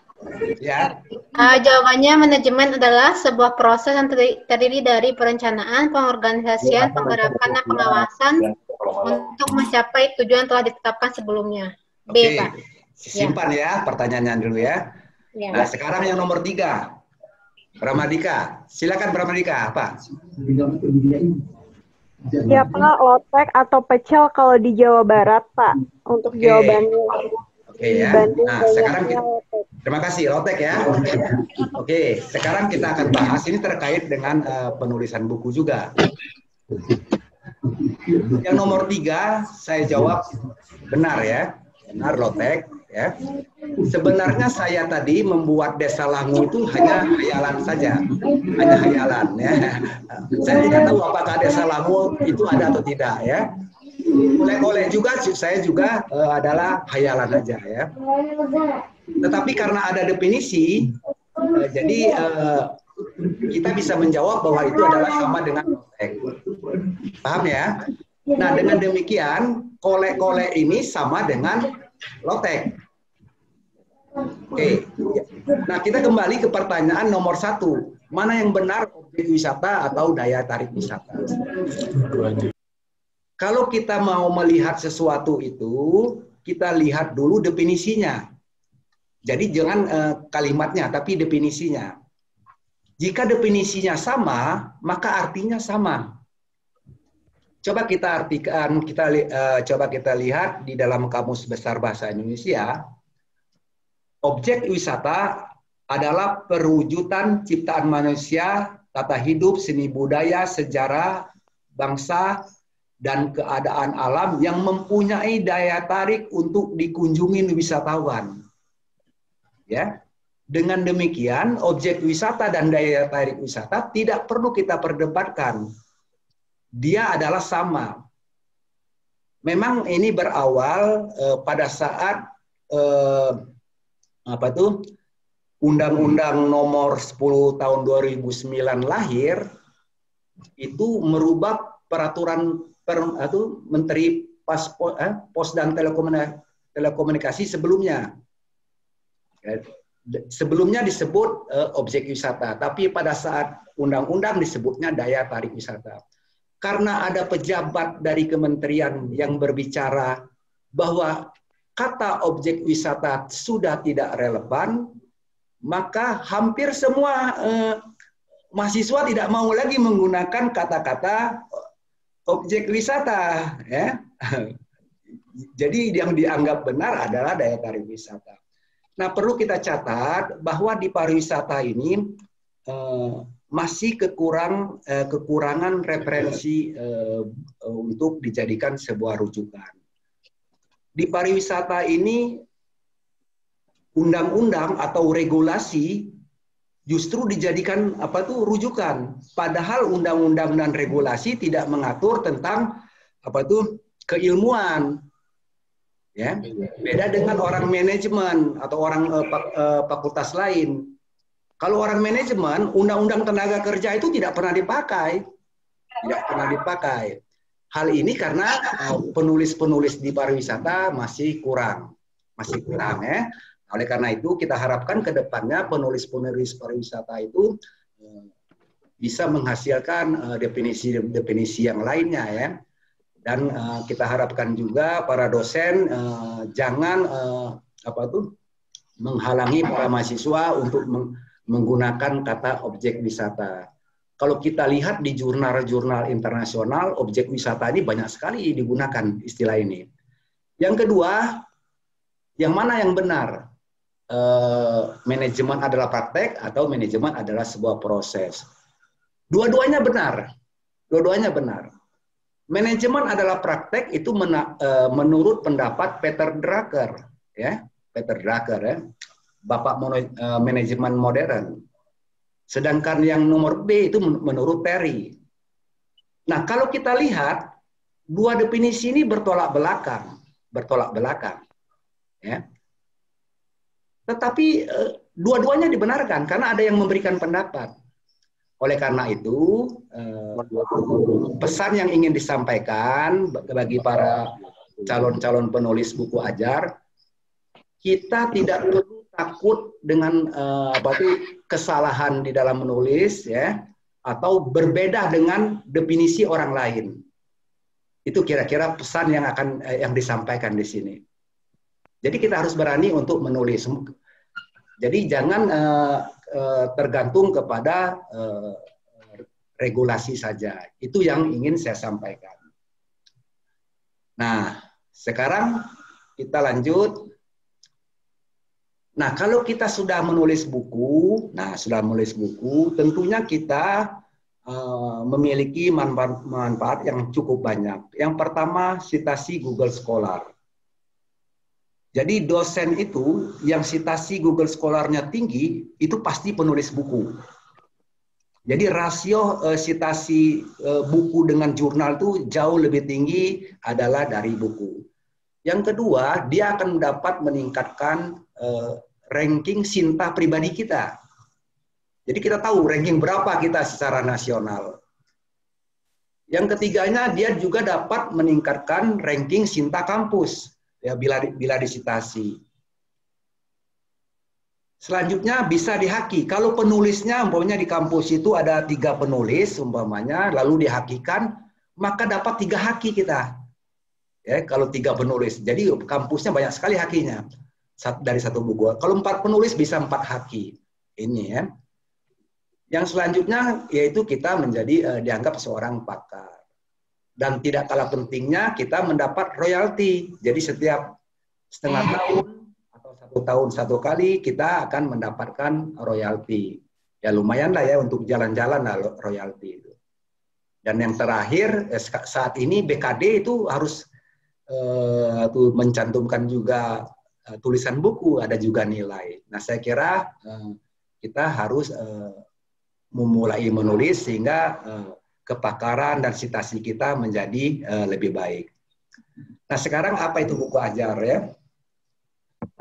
Ya. Jawabannya manajemen adalah sebuah proses yang terdiri dari perencanaan, pengorganisasian, penggerakan, dan pengawasan untuk mencapai tujuan telah ditetapkan sebelumnya. B, Oke, Pak. simpan ya pertanyaannya dulu ya. Ya. Nah, sekarang yang nomor 3. Pramadika, silakan Pramadika, apa? Ya Pak, lotek atau pecel kalau di Jawa Barat Pak, untuk Oke. jawabannya. Oke ya. Nah, sekarang kita, terima kasih lotek ya. Oke, sekarang kita akan bahas ini terkait dengan penulisan buku juga. Yang nomor 3 saya jawab benar ya, benar lotek ya. Sebenarnya saya tadi membuat Desa Langu itu hanya hayalan saja, hanya hayalan ya. Saya tidak tahu apakah Desa Langu itu ada atau tidak ya. Oleh juga saya juga adalah hayalan saja ya. Tetapi karena ada definisi, jadi kita bisa menjawab bahwa itu adalah sama dengan lotek. Paham ya? Nah, dengan demikian kolek-kolek ini sama dengan lotek. Oke. Nah, kita kembali ke pertanyaan nomor 1. Mana yang benar, objek wisata atau daya tarik wisata? Kalau kita mau melihat sesuatu itu, kita lihat dulu definisinya. Jadi jangan kalimatnya, tapi definisinya. Jika definisinya sama, maka artinya sama. Coba kita artikan, coba kita lihat di dalam Kamus Besar Bahasa Indonesia. Objek wisata adalah perwujudan ciptaan manusia, tata hidup, seni budaya, sejarah, bangsa, dan keadaan alam yang mempunyai daya tarik untuk dikunjungi wisatawan. Ya. Dengan demikian, objek wisata dan daya tarik wisata tidak perlu kita perdebatkan. Dia adalah sama. Memang ini berawal pada saat Undang-Undang Nomor 10 Tahun 2009 lahir, itu merubah peraturan Menteri Pos dan Telekomunikasi sebelumnya. Sebelumnya disebut objek wisata, tapi pada saat undang-undang disebutnya daya tarik wisata. Karena ada pejabat dari kementerian yang berbicara bahwa kata objek wisata sudah tidak relevan, maka hampir semua mahasiswa tidak mau lagi menggunakan kata-kata objek wisata, ya. Jadi yang dianggap benar adalah daya tarik wisata. Nah, perlu kita catat bahwa di pariwisata ini masih kekurangan referensi untuk dijadikan sebuah rujukan. Di pariwisata ini undang-undang atau regulasi justru dijadikan rujukan. Padahal undang-undang dan regulasi tidak mengatur tentang keilmuan. Ya, beda dengan orang manajemen atau orang fakultas lain. Kalau orang manajemen, undang-undang tenaga kerja itu tidak pernah dipakai. Tidak pernah dipakai. Hal ini karena penulis-penulis di pariwisata masih kurang ya. Oleh karena itu kita harapkan ke depannya penulis-penulis pariwisata itu bisa menghasilkan definisi-definisi yang lainnya ya. Dan kita harapkan juga para dosen jangan menghalangi para mahasiswa untuk menggunakan kata objek wisata. Kalau kita lihat di jurnal-jurnal internasional, objek wisata ini banyak sekali digunakan istilah ini. Yang kedua, yang mana yang benar? Manajemen adalah praktek atau manajemen adalah sebuah proses? Dua-duanya benar. Dua-duanya benar. Manajemen adalah praktek itu menurut pendapat Peter Drucker, ya, Peter Drucker, ya, bapak manajemen modern. Sedangkan yang nomor B itu menurut Terry. Nah, kalau kita lihat dua definisi ini bertolak belakang, ya. Tetapi dua-duanya dibenarkan karena ada yang memberikan pendapat. Oleh karena itu, pesan yang ingin disampaikan bagi para calon-calon penulis buku ajar, kita tidak perlu takut dengan kesalahan di dalam menulis, ya, atau berbeda dengan definisi orang lain. Itu kira-kira pesan yang akan yang disampaikan di sini. Jadi kita harus berani untuk menulis. Jadi jangan tergantung kepada regulasi saja. Itu yang ingin saya sampaikan. Nah, sekarang kita lanjut. Nah, kalau kita sudah menulis buku, tentunya kita memiliki manfaat yang cukup banyak. Yang pertama, citasi Google Scholar. Jadi dosen itu yang citasi Google Scholar-nya tinggi, itu pasti penulis buku. Jadi rasio citasi buku dengan jurnal itu jauh lebih tinggi adalah dari buku. Yang kedua, dia akan dapat meningkatkan ranking cinta pribadi kita. Jadi kita tahu ranking berapa kita secara nasional. Yang ketiganya, dia juga dapat meningkatkan ranking cinta kampus. Ya, bila disitasi. Selanjutnya bisa dihaki. Kalau penulisnya umpamanya di kampus itu ada 3 penulis umpamanya, lalu dihakikan, maka dapat 3 haki kita. Ya, kalau 3 penulis. Jadi kampusnya banyak sekali hakinya dari satu buku. Kalau 4 penulis bisa 4 haki. Ini ya. Yang selanjutnya yaitu kita menjadi dianggap seorang pakar. Dan tidak kalah pentingnya kita mendapat royalti. Jadi setiap setengah tahun atau 1 tahun 1 kali kita akan mendapatkan royalti. Ya lumayan lah ya untuk jalan-jalan lah royalti itu. Dan yang terakhir saat ini BKD itu harus mencantumkan juga tulisan buku, ada juga nilai. Nah saya kira kita harus memulai menulis sehingga kepakaran dan citasi kita menjadi lebih baik. Nah sekarang apa itu buku ajar ya?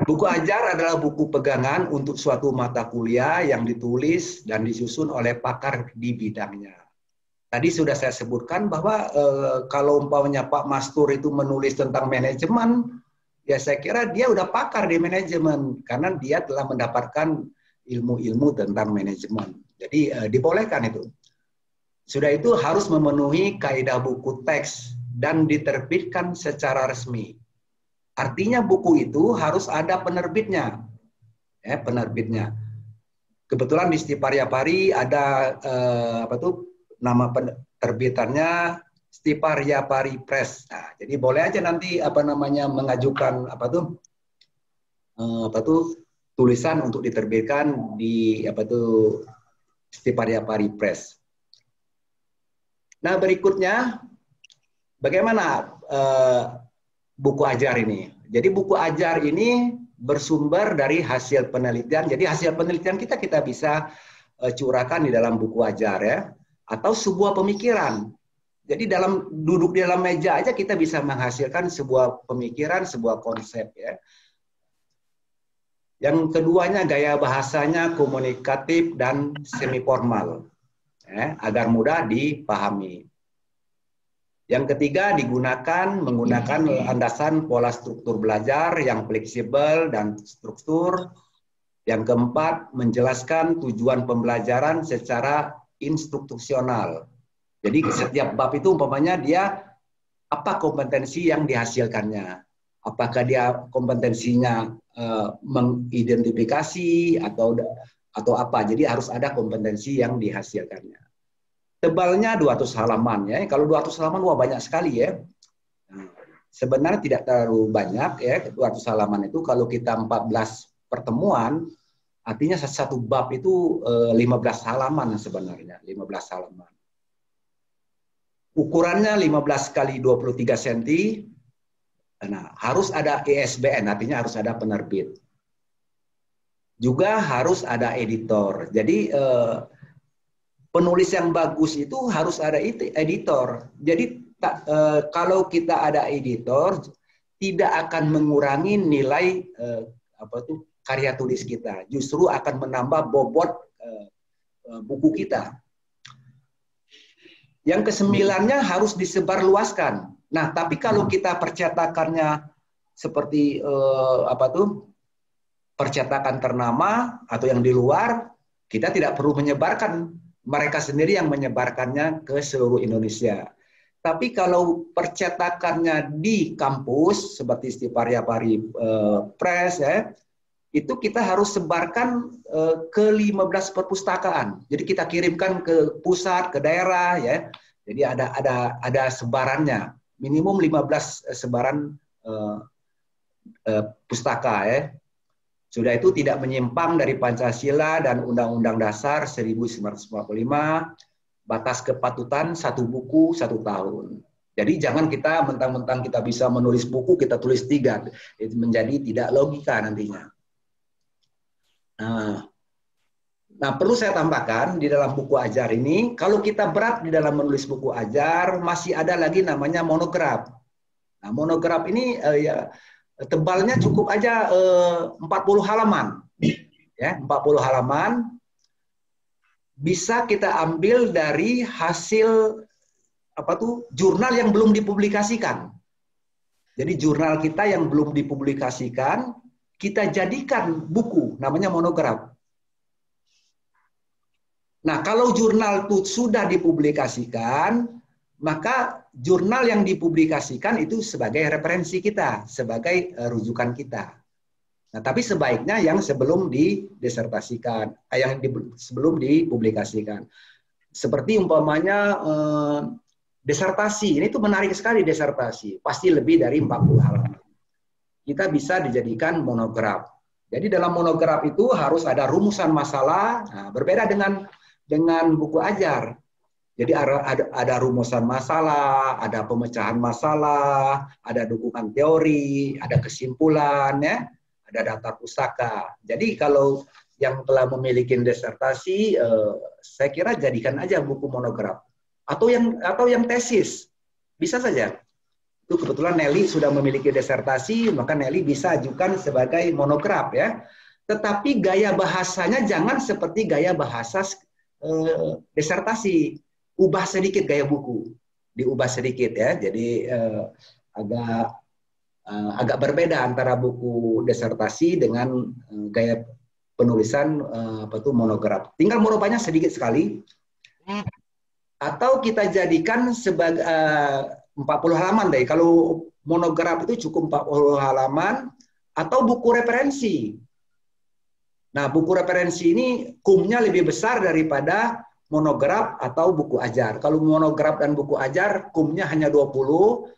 Buku ajar adalah buku pegangan untuk suatu mata kuliah yang ditulis dan disusun oleh pakar di bidangnya. Tadi sudah saya sebutkan bahwa kalau umpamanya Pak Mastur itu menulis tentang manajemen, ya saya kira dia udah pakar di manajemen karena dia telah mendapatkan ilmu-ilmu tentang manajemen. Jadi dibolehkan itu. Sudah itu harus memenuhi kaidah buku teks dan diterbitkan secara resmi. Artinya buku itu harus ada penerbitnya. Penerbitnya. Kebetulan di Stiparya Pari ada nama penerbitannya Stiparya Pari Press. Nah, jadi boleh aja nanti mengajukan tulisan untuk diterbitkan di Stiparya Pari Press. Nah berikutnya, bagaimana buku ajar ini? Jadi buku ajar ini bersumber dari hasil penelitian. Jadi hasil penelitian kita bisa curahkan di dalam buku ajar ya, atau sebuah pemikiran. Jadi duduk di dalam meja aja kita bisa menghasilkan sebuah pemikiran, sebuah konsep ya. Yang keduanya gaya bahasanya komunikatif dan semi formal. Agar mudah dipahami. Yang ketiga menggunakan landasan pola struktur belajar yang fleksibel dan struktur. Yang keempat, menjelaskan tujuan pembelajaran secara instruksional. Jadi setiap bab itu umpamanya dia apa kompetensi yang dihasilkannya. Apakah dia kompetensinya mengidentifikasi atau apa. Jadi harus ada kompetensi yang dihasilkannya. Tebalnya 200 halaman ya. Kalau 200 halaman wah banyak sekali ya. Nah, sebenarnya tidak terlalu banyak ya. 200 halaman itu kalau kita 14 pertemuan artinya satu bab itu 15 halaman sebenarnya, 15 halaman. Ukurannya 15 kali 23 cm. Nah, harus ada ISBN, artinya harus ada penerbit. Juga harus ada editor. Jadi penulis yang bagus itu harus ada editor. Jadi kalau kita ada editor, tidak akan mengurangi nilai karya tulis kita. Justru akan menambah bobot buku kita. Yang kesembilannya harus disebarluaskan. Nah, tapi kalau kita percetakannya seperti percetakan ternama atau yang di luar, kita tidak perlu menyebarkan, mereka sendiri yang menyebarkannya ke seluruh Indonesia. Tapi kalau percetakannya di kampus seperti di Parya-Pari Press ya, itu kita harus sebarkan ke 15 perpustakaan. Jadi kita kirimkan ke pusat, ke daerah ya. Jadi ada sebarannya, minimum 15 sebaran pustaka ya. Sudah itu tidak menyimpang dari Pancasila dan Undang-Undang Dasar 1945, batas kepatutan 1 buku 1 tahun. Jadi jangan kita mentang-mentang kita bisa menulis buku, kita tulis 3. Itu menjadi tidak logika nantinya. Nah, perlu saya tambahkan di dalam buku ajar ini, kalau kita berat di dalam menulis buku ajar, masih ada lagi namanya monograf. Nah, monograf ini ya tebalnya cukup aja 40 halaman. Ya, 40 halaman bisa kita ambil dari hasil jurnal yang belum dipublikasikan. Jadi jurnal kita yang belum dipublikasikan, kita jadikan buku namanya monograf. Nah, kalau jurnal itu sudah dipublikasikan, maka jurnal yang dipublikasikan itu sebagai referensi kita, sebagai rujukan kita. Nah, tapi sebaiknya yang sebelum didisertasikan, sebelum dipublikasikan. Seperti umpamanya disertasi, ini tuh menarik sekali disertasi, pasti lebih dari 40 halaman. Kita bisa dijadikan monograf. Jadi dalam monograf itu harus ada rumusan masalah, nah, berbeda dengan buku ajar. Jadi ada rumusan masalah, ada pemecahan masalah, ada dukungan teori, ada kesimpulan, ya, ada daftar pustaka. Jadi kalau yang telah memiliki disertasi, saya kira jadikan aja buku monograf atau yang tesis, bisa saja. Itu kebetulan Nelly sudah memiliki disertasi, maka Nelly bisa ajukan sebagai monograf, ya. Tetapi gaya bahasanya jangan seperti gaya bahasa disertasi. Ubah sedikit gaya buku, diubah sedikit ya. Jadi agak berbeda antara buku disertasi dengan gaya penulisan monograf. Tinggal merubahnya sedikit sekali. Atau kita jadikan sebagai 40 halaman deh. Kalau monograf itu cukup 40 halaman atau buku referensi. Nah, buku referensi ini kumnya lebih besar daripada monograf atau buku ajar. Kalau monograf dan buku ajar kumnya hanya 20,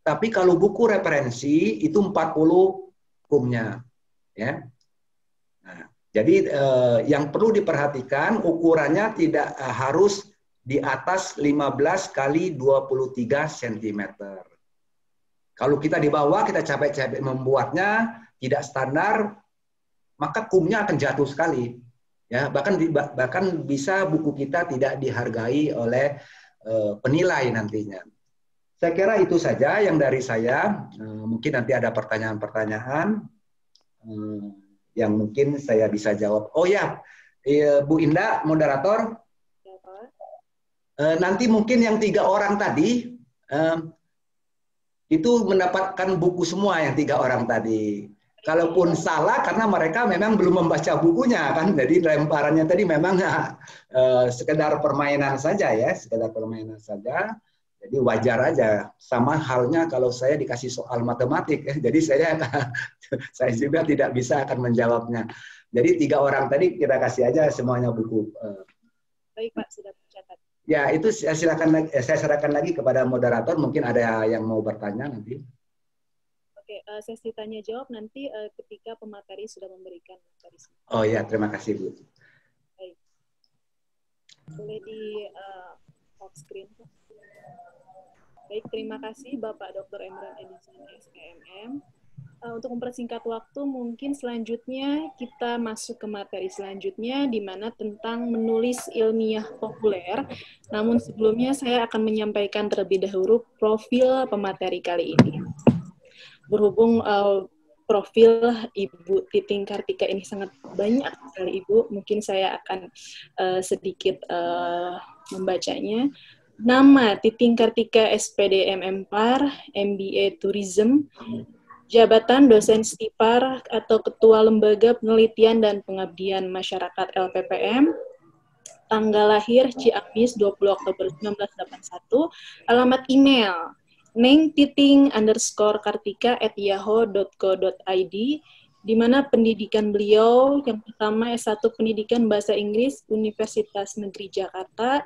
tapi kalau buku referensi itu 40 kumnya, ya. Nah, jadi yang perlu diperhatikan ukurannya tidak harus di atas 15 kali 23 cm. Kalau kita di bawah, kita capek-capek membuatnya tidak standar, maka kumnya akan jatuh sekali. Ya, bahkan bisa buku kita tidak dihargai oleh penilai nantinya. Saya kira itu saja yang dari saya. Mungkin nanti ada pertanyaan-pertanyaan yang mungkin saya bisa jawab. Oh ya, Bu Indah, moderator. Nanti mungkin yang 3 orang tadi itu mendapatkan buku semua yang 3 orang tadi. Kalaupun salah karena mereka memang belum membaca bukunya kan, jadi lemparannya tadi memang sekedar permainan saja ya, sekedar permainan saja. Jadi wajar aja. Sama halnya kalau saya dikasih soal matematik, ya. Jadi saya juga tidak bisa akan menjawabnya. Jadi 3 orang tadi kita kasih aja semuanya buku. Baik Pak, sudah tercatat. Ya itu saya serahkan lagi kepada moderator. Mungkin ada yang mau bertanya nanti. Oke, sesi tanya jawab nanti ketika pemateri sudah memberikan materi. Oh ya, terima kasih Bu. Baik. Boleh di off screen. Baik, terima kasih Bapak Dr. Emran Edison SKMM. Untuk mempersingkat waktu, mungkin selanjutnya kita masuk ke materi selanjutnya, di mana tentang menulis ilmiah populer. Namun sebelumnya saya akan menyampaikan terlebih dahulu profil pemateri kali ini. Berhubung profil Ibu Titing Kartika ini sangat banyak sekali Ibu, mungkin saya akan sedikit membacanya. Nama Titing Kartika SPD MM.Par, MBA Tourism, jabatan dosen STIPAR atau Ketua Lembaga Penelitian dan Pengabdian Masyarakat LPPM, tanggal lahir Ciamis 20 Oktober 1981, alamat email nengtiting_kartika@yahoo.co.id, di mana pendidikan beliau yang pertama S1 Pendidikan Bahasa Inggris Universitas Negeri Jakarta,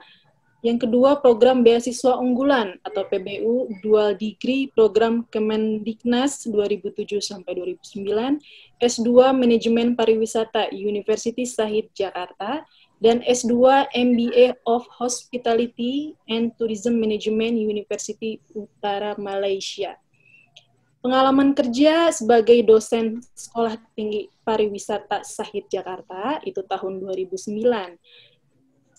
yang kedua program beasiswa unggulan atau PBU Dual Degree Program Kemendiknas 2007 sampai 2009, S2 Manajemen Pariwisata University Shahid Jakarta, dan S2 MBA of Hospitality and Tourism Management University Utara Malaysia. Pengalaman kerja sebagai dosen Sekolah Tinggi Pariwisata Shahid Jakarta itu tahun 2009.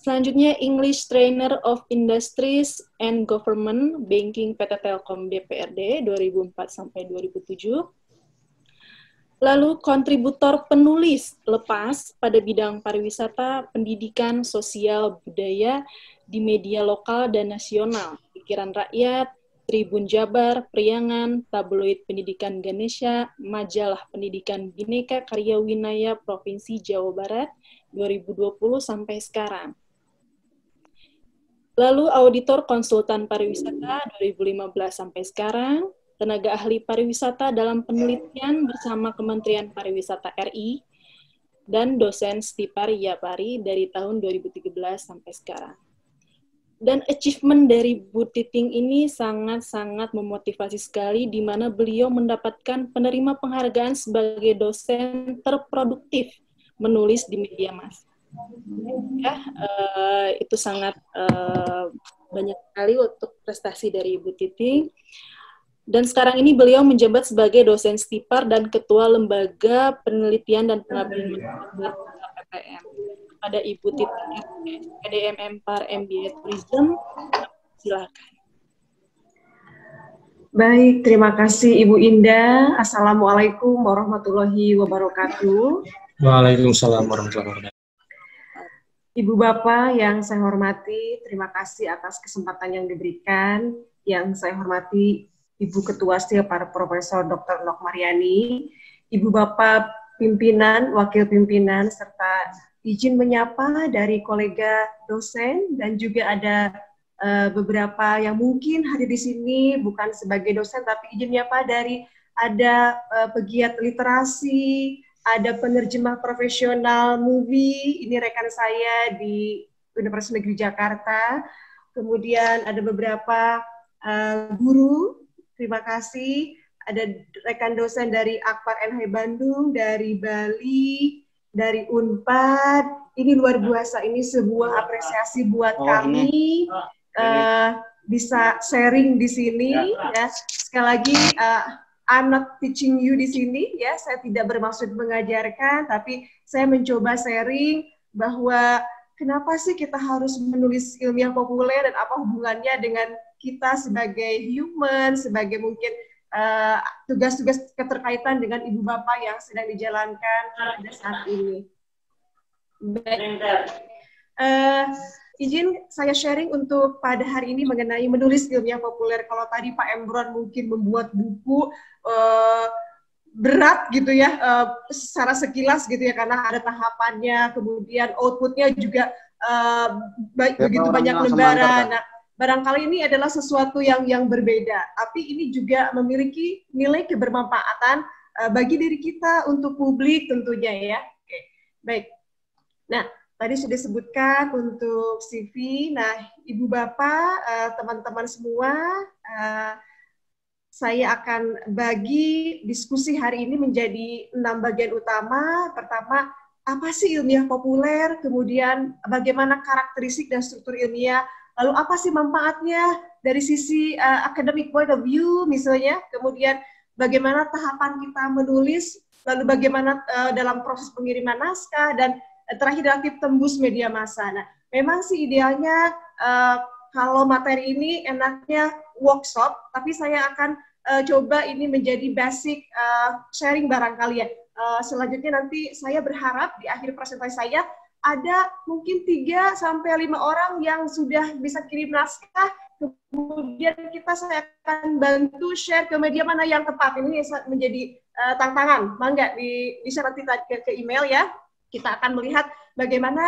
Selanjutnya English Trainer of Industries and Government Banking PT Telkom DPRD 2004 sampai 2007. Lalu kontributor penulis lepas pada bidang pariwisata, pendidikan, sosial, budaya di media lokal dan nasional, Pikiran Rakyat, Tribun Jabar, Priangan, Tabloid Pendidikan Ganesha, Majalah Pendidikan Bhinneka Karya Winaya Provinsi Jawa Barat 2020 sampai sekarang. Lalu auditor konsultan pariwisata 2015 sampai sekarang, tenaga ahli pariwisata dalam penelitian bersama Kementerian Pariwisata RI, dan dosen Stipar Yapari dari tahun 2013 sampai sekarang. Dan achievement dari Bu Titing ini sangat-sangat memotivasi sekali, di mana beliau mendapatkan penerima penghargaan sebagai dosen terproduktif menulis di media massa. Ya, itu sangat banyak sekali untuk prestasi dari Ibu Titing. Dan sekarang ini beliau menjabat sebagai dosen Stipar dan Ketua Lembaga Penelitian dan Pengabdian PTM. Pada Ibu Titing PDM Par MBA Tourism, silakan. Baik, terima kasih Ibu Indah. Assalamualaikum warahmatullahi wabarakatuh. Waalaikumsalam warahmatullahi wabarakatuh. Ibu Bapak yang saya hormati, terima kasih atas kesempatan yang diberikan. Yang saya hormati Ibu Ketua STIL para Profesor Dr. Nok Mariani, Ibu Bapak pimpinan, wakil pimpinan, serta izin menyapa dari kolega dosen, dan juga ada beberapa yang mungkin hadir di sini bukan sebagai dosen, tapi izin menyapa dari ada pegiat literasi, ada penerjemah profesional movie, ini rekan saya di Universitas Negeri Jakarta. Kemudian ada beberapa guru, terima kasih. Ada rekan dosen dari Akbar NH Bandung, dari Bali, dari Unpad. Ini luar biasa, ini sebuah apresiasi buat kami. Bisa sharing di sini. Ya. Sekali lagi, I'm not teaching you di sini, ya. Saya tidak bermaksud mengajarkan, tapi saya mencoba sharing bahwa kenapa sih kita harus menulis ilmiah populer dan apa hubungannya dengan kita sebagai human, sebagai mungkin tugas-tugas keterkaitan dengan ibu bapak yang sedang dijalankan pada saat ini. Izin saya sharing untuk pada hari ini mengenai menulis ilmiah populer. Kalau tadi Pak Emron mungkin membuat buku berat gitu ya, secara sekilas gitu ya, karena ada tahapannya, kemudian outputnya juga begitu banyak lembaran. Nah, barangkali ini adalah sesuatu yang berbeda, tapi ini juga memiliki nilai kebermanfaatan bagi diri kita untuk publik tentunya ya. Oke, baik. Nah, tadi sudah disebutkan untuk CV. Nah, Ibu Bapak, teman-teman semua, saya akan bagi diskusi hari ini menjadi 6 bagian utama. Pertama, apa sih ilmiah populer? Kemudian, bagaimana karakteristik dan struktur ilmiah? Lalu, apa sih manfaatnya dari sisi academic point of view, misalnya? Kemudian, bagaimana tahapan kita menulis? Lalu, bagaimana dalam proses pengiriman naskah? Dan terakhir relatif tembus media massa. Nah, memang sih idealnya kalau materi ini enaknya workshop, tapi saya akan coba ini menjadi basic sharing barangkali ya. Selanjutnya nanti saya berharap di akhir presentasi saya ada mungkin 3-5 orang yang sudah bisa kirim naskah, kemudian saya akan bantu share ke media mana yang tepat. Ini menjadi tantangan. Mangga di-share nanti ke email ya. Kita akan melihat bagaimana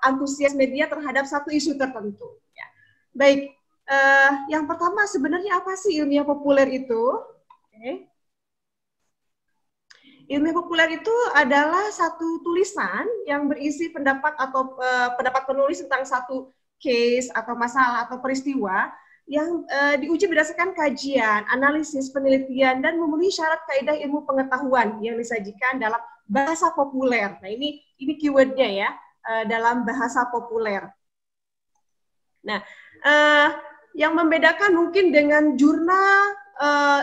antusias media terhadap satu isu tertentu. Ya. Baik, yang pertama sebenarnya apa sih ilmiah populer itu? Okay. Ilmiah populer itu adalah satu tulisan yang berisi pendapat atau pendapat penulis tentang satu case atau masalah atau peristiwa yang diuji berdasarkan kajian, analisis, penelitian, dan memenuhi syarat kaidah ilmu pengetahuan yang disajikan dalam bahasa populer. Nah, ini keywordnya ya, dalam bahasa populer. Nah, yang membedakan mungkin dengan jurnal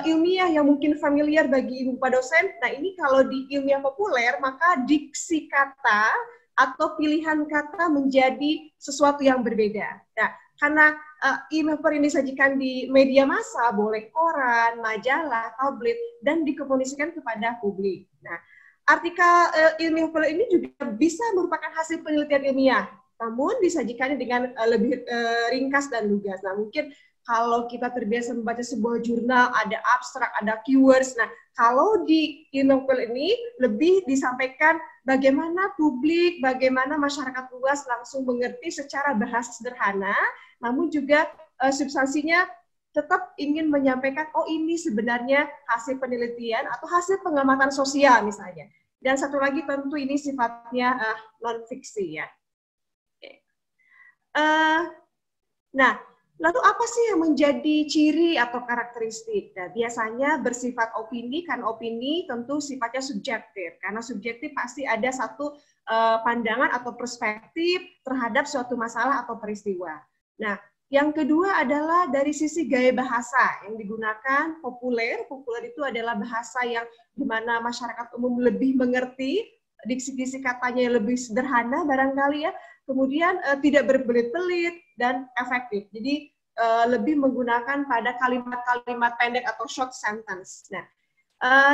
ilmiah yang mungkin familiar bagi ibu Pak dosen, nah ini kalau di ilmiah populer, maka diksi kata atau pilihan kata menjadi sesuatu yang berbeda. Nah, karena ilmiah populer ini disajikan di media massa, boleh koran, majalah, tablet, dan dikomunikasikan kepada publik. Nah, artikel ilmiah populer ini juga bisa merupakan hasil penelitian ilmiah, namun disajikannya dengan lebih ringkas dan lugas. Nah, mungkin kalau kita terbiasa membaca sebuah jurnal, ada abstrak, ada keywords. Nah, kalau di ilmiah populer ini lebih disampaikan bagaimana publik, bagaimana masyarakat luas langsung mengerti secara bahasa sederhana, namun juga substansinya tetap ingin menyampaikan, oh ini sebenarnya hasil penelitian atau hasil pengamatan sosial misalnya. Dan satu lagi tentu ini sifatnya non-fiksi ya. Nah, lalu apa sih yang menjadi ciri atau karakteristik? Nah, biasanya bersifat opini, kan opini tentu sifatnya subjektif. Karena subjektif pasti ada satu pandangan atau perspektif terhadap suatu masalah atau peristiwa. Nah, yang kedua adalah dari sisi gaya bahasa yang digunakan populer. Populer itu adalah bahasa yang dimana masyarakat umum lebih mengerti, diksi-diksi katanya lebih sederhana barangkali ya. Kemudian tidak berbelit-belit dan efektif. Jadi lebih menggunakan pada kalimat-kalimat pendek atau short sentence. Nah,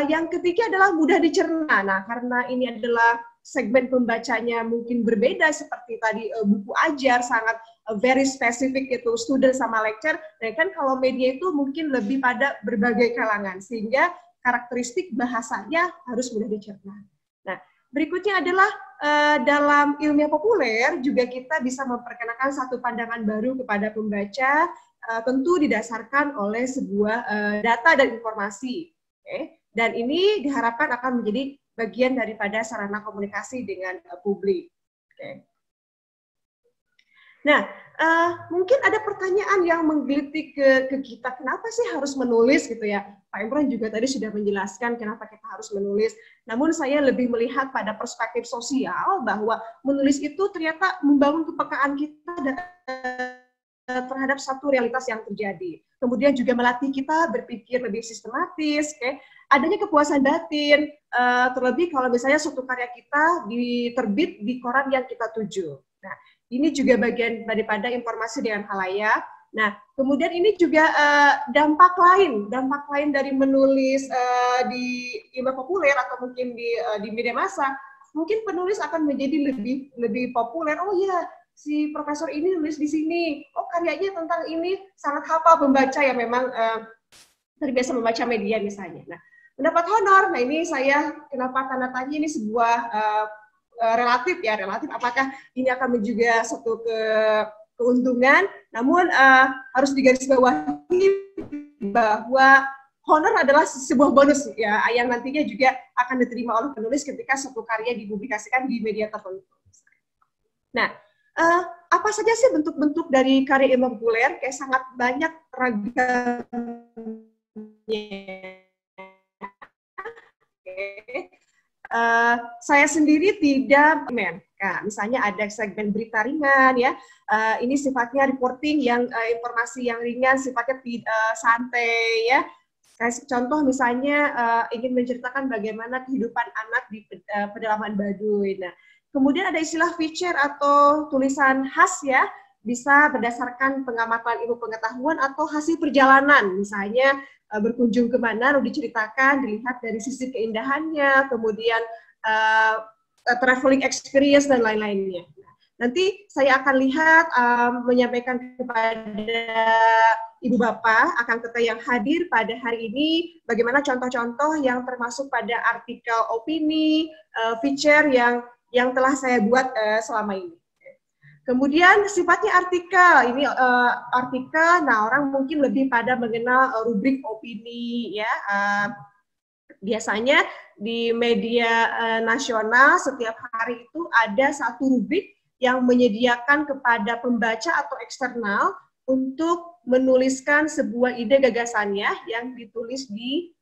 yang ketiga adalah mudah dicerna. Nah, karena ini adalah segmen pembacanya mungkin berbeda seperti tadi buku ajar sangat very specific itu student sama lecture. Nah, kan kalau media itu mungkin lebih pada berbagai kalangan sehingga karakteristik bahasanya harus mudah dicerna. Nah, berikutnya adalah dalam ilmiah populer juga kita bisa memperkenalkan satu pandangan baru kepada pembaca, tentu didasarkan oleh sebuah data dan informasi. Okay? Dan ini diharapkan akan menjadi bagian daripada sarana komunikasi dengan publik. Okay. Nah, mungkin ada pertanyaan yang menggelitik ke kita, kenapa sih harus menulis gitu ya? Pak Imran juga tadi sudah menjelaskan kenapa kita harus menulis. Namun saya lebih melihat pada perspektif sosial bahwa menulis itu ternyata membangun kepekaan kita terhadap satu realitas yang terjadi. Kemudian juga melatih kita berpikir lebih sistematis, okay? Adanya kepuasan batin, terlebih kalau misalnya suatu karya kita diterbit di koran yang kita tuju. Nah, ini juga bagian daripada informasi dengan khalayak. Nah, kemudian ini juga dampak lain dari menulis di ilmiah populer atau mungkin di media massa, mungkin penulis akan menjadi lebih populer. Oh iya, si profesor ini nulis di sini. Oh, karyanya tentang ini sangat hafal pembaca yang memang terbiasa membaca media misalnya. Nah, mendapat honor. Nah, ini saya kenapa tanda tanya ini sebuah relatif apakah ini akan juga satu keuntungan, namun harus digarisbawahi bahwa honor adalah sebuah bonus ya yang nantinya juga akan diterima oleh penulis ketika suatu karya dipublikasikan di media tertentu. Nah, apa saja sih bentuk-bentuk dari karya ilmiah populer? Kayak sangat banyak ragamnya. Saya sendiri tidak misalnya ada segmen berita ringan ya, ini sifatnya reporting yang informasi yang ringan, sifatnya santai ya. Kayak contoh misalnya ingin menceritakan bagaimana kehidupan anak di pedalaman Baduy. Nah, kemudian ada istilah feature atau tulisan khas ya, bisa berdasarkan pengamatan ilmu pengetahuan atau hasil perjalanan, misalnya berkunjung kemana, lalu diceritakan, dilihat dari sisi keindahannya, kemudian traveling experience dan lain-lainnya. Nanti saya akan lihat menyampaikan kepada Ibu Bapak, akan kata yang hadir pada hari ini, bagaimana contoh-contoh yang termasuk pada artikel opini, feature yang yang telah saya buat selama ini. Kemudian sifatnya artikel, ini artikel, nah orang mungkin lebih pada mengenal rubrik opini ya. Biasanya di media nasional setiap hari itu ada satu rubrik yang menyediakan kepada pembaca atau eksternal untuk menuliskan sebuah ide gagasannya yang ditulis di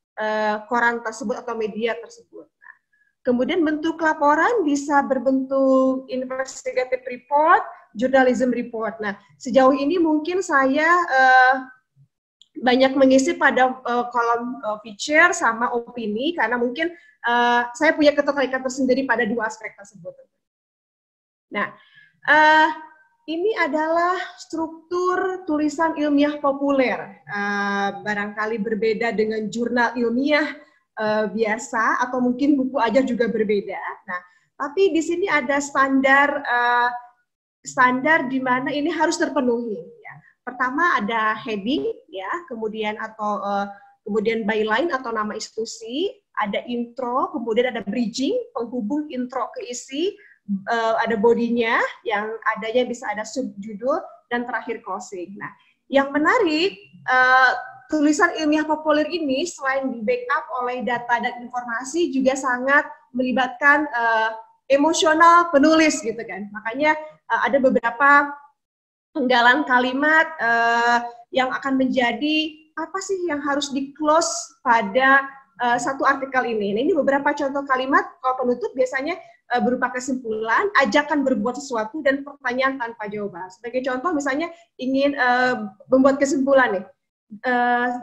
koran tersebut atau media tersebut. Nah, kemudian bentuk laporan bisa berbentuk investigative report, journalism report. Nah, sejauh ini mungkin saya banyak mengisi pada kolom feature sama opini karena mungkin saya punya ketertarikan tersendiri pada dua aspek tersebut. Nah, ini adalah struktur tulisan ilmiah populer. Barangkali berbeda dengan jurnal ilmiah biasa atau mungkin buku ajar juga berbeda. Nah, tapi di sini ada standar di mana ini harus terpenuhi. Ya. Pertama ada heading, ya, kemudian kemudian byline atau nama institusi, ada intro, kemudian ada bridging, penghubung intro ke isi, ada bodinya yang adanya bisa ada subjudul dan terakhir closing. Nah, yang menarik tulisan ilmiah populer ini selain di backup oleh data dan informasi juga sangat melibatkan emosional penulis gitu kan. Makanya ada beberapa penggalan kalimat yang akan menjadi apa sih yang harus di-close pada satu artikel ini. Nah, ini beberapa contoh kalimat kalau penutup biasanya berupa kesimpulan, ajakan berbuat sesuatu, dan pertanyaan tanpa jawaban. Sebagai contoh misalnya ingin membuat kesimpulan nih,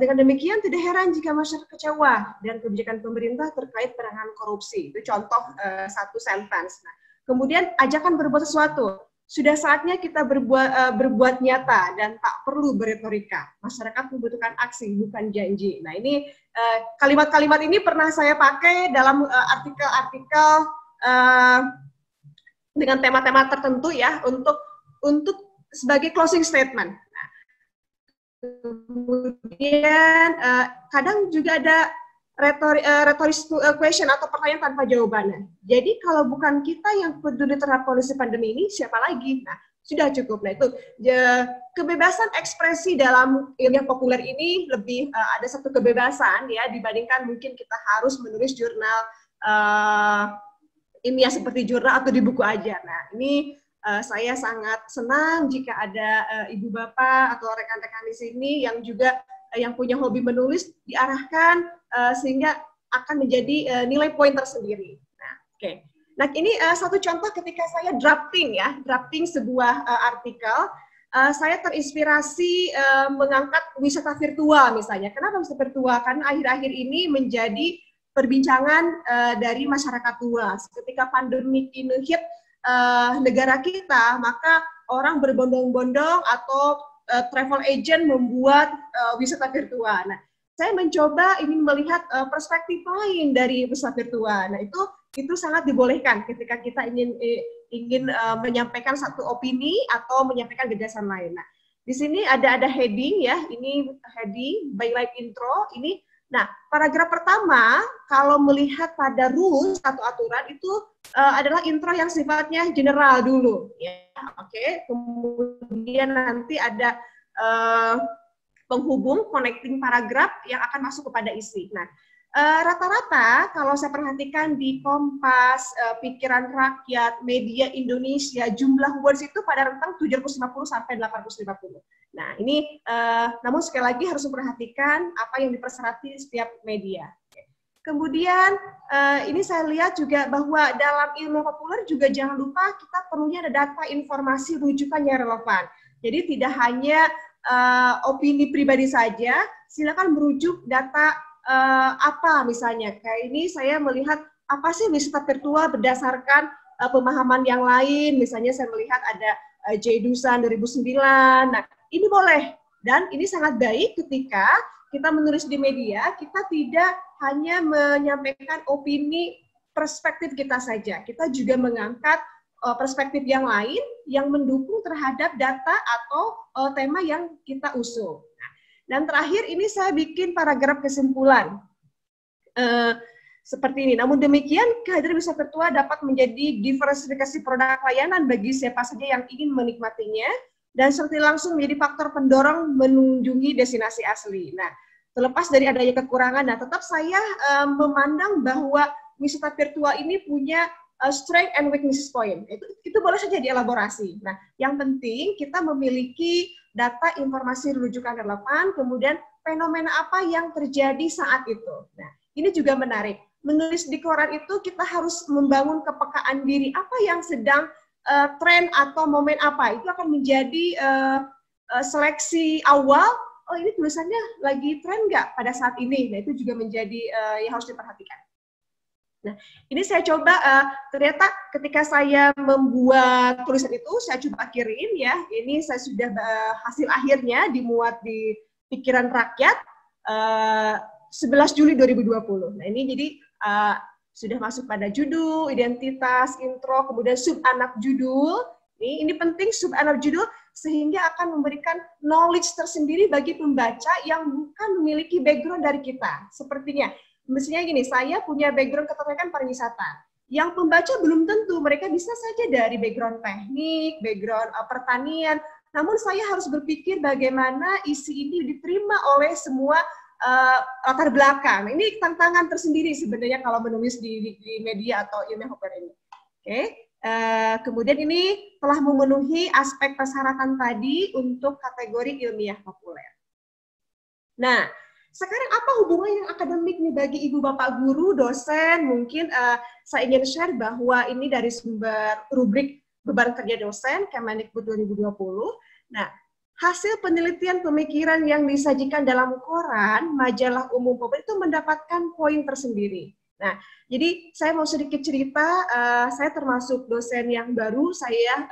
dengan demikian tidak heran jika masyarakat kecewa dan kebijakan pemerintah terkait penanganan korupsi. Itu contoh satu sentence. Nah, kemudian ajakan berbuat sesuatu. Sudah saatnya kita berbuat nyata dan tak perlu beretorika. Masyarakat membutuhkan aksi, bukan janji. Nah, ini kalimat-kalimat ini pernah saya pakai dalam artikel-artikel dengan tema-tema tertentu ya untuk sebagai closing statement. Nah, kemudian kadang juga ada rhetoric question atau pertanyaan tanpa jawabannya. Jadi kalau bukan kita yang peduli terhadap kondisi pandemi ini, siapa lagi? Nah, sudah cukup. Nah, itu kebebasan ekspresi dalam ilmiah populer ini lebih ada satu kebebasan ya dibandingkan mungkin kita harus menulis jurnal ilmiah seperti jurnal atau di buku ajar. Nah, ini saya sangat senang jika ada ibu bapak atau rekan-rekan di sini yang juga yang punya hobi menulis diarahkan sehingga akan menjadi nilai poin tersendiri. Nah, oke. Nah, ini satu contoh ketika saya drafting sebuah artikel, saya terinspirasi mengangkat wisata virtual misalnya. Kenapa wisata virtual? Karena akhir-akhir ini menjadi perbincangan dari masyarakat luas. Ketika pandemi ini hit negara kita, maka orang berbondong-bondong atau travel agent membuat wisata virtual. Nah, saya mencoba ingin melihat perspektif lain dari wisata virtual. Nah, itu sangat dibolehkan ketika kita ingin menyampaikan satu opini atau menyampaikan gagasan lain. Nah, di sini ada heading ya, ini heading byline intro ini. Nah, paragraf pertama, kalau melihat pada rules atau aturan itu adalah intro yang sifatnya general dulu. Ya, oke. Kemudian nanti ada penghubung, connecting paragraf yang akan masuk kepada isi. Nah, rata-rata kalau saya perhatikan di Kompas, Pikiran Rakyat, Media Indonesia, jumlah words itu pada rentang 750 sampai 850. Nah, ini namun sekali lagi harus memperhatikan apa yang diperserati setiap media. Kemudian ini saya lihat juga bahwa dalam ilmu populer juga jangan lupa kita perlunya ada data informasi rujukan yang relevan. Jadi tidak hanya opini pribadi saja, silakan merujuk data apa misalnya. Kayak ini saya melihat apa sih wisata virtual berdasarkan pemahaman yang lain. Misalnya saya melihat ada J. Dusan 2009. Nah, ini boleh, dan ini sangat baik ketika kita menulis di media, kita tidak hanya menyampaikan opini perspektif kita saja, kita juga mengangkat perspektif yang lain yang mendukung terhadap data atau tema yang kita usung. Nah, dan terakhir ini saya bikin paragraf kesimpulan. seperti ini. Namun demikian, kehadiran wisata virtual dapat menjadi diversifikasi produk layanan bagi siapa saja yang ingin menikmatinya, dan seperti langsung menjadi faktor pendorong mengunjungi destinasi asli. Nah, terlepas dari adanya kekurangan, nah tetap saya memandang bahwa wisata virtual ini punya strength and weakness point. Itu boleh saja dielaborasi. Nah, yang penting kita memiliki data informasi rujukan relevan, kemudian fenomena apa yang terjadi saat itu. Nah, ini juga menarik. Menulis di koran itu kita harus membangun kepekaan diri apa yang sedang tren atau momen apa. Itu akan menjadi seleksi awal. Oh, ini tulisannya lagi tren nggak pada saat ini? Nah, itu juga menjadi yang harus diperhatikan. Nah, ini saya coba, ternyata ketika saya membuat tulisan itu, saya coba kirim ya. Ini saya sudah hasil akhirnya dimuat di Pikiran Rakyat 11 Juli 2020. Nah, ini jadi sudah masuk pada judul, identitas, intro, kemudian sub-anak judul. Ini penting sub-anak judul sehingga akan memberikan knowledge tersendiri bagi pembaca yang bukan memiliki background dari kita. Sepertinya, mestinya gini, saya punya background keterkaitan pariwisata. Yang pembaca belum tentu, mereka bisa saja dari background teknik, background pertanian, namun saya harus berpikir bagaimana isi ini diterima oleh semua latar belakang. Ini tantangan tersendiri sebenarnya kalau menulis di media atau ilmiah populer ini. Oke. Kemudian ini telah memenuhi aspek persyaratan tadi untuk kategori ilmiah populer. Nah, sekarang apa hubungannya akademik nih bagi ibu bapak guru, dosen? Mungkin saya ingin share bahwa ini dari sumber rubrik beban kerja dosen Kemendikbud 2020. Nah, hasil penelitian pemikiran yang disajikan dalam koran, majalah umum populer itu mendapatkan poin tersendiri. Nah, jadi saya mau sedikit cerita, saya termasuk dosen yang baru, saya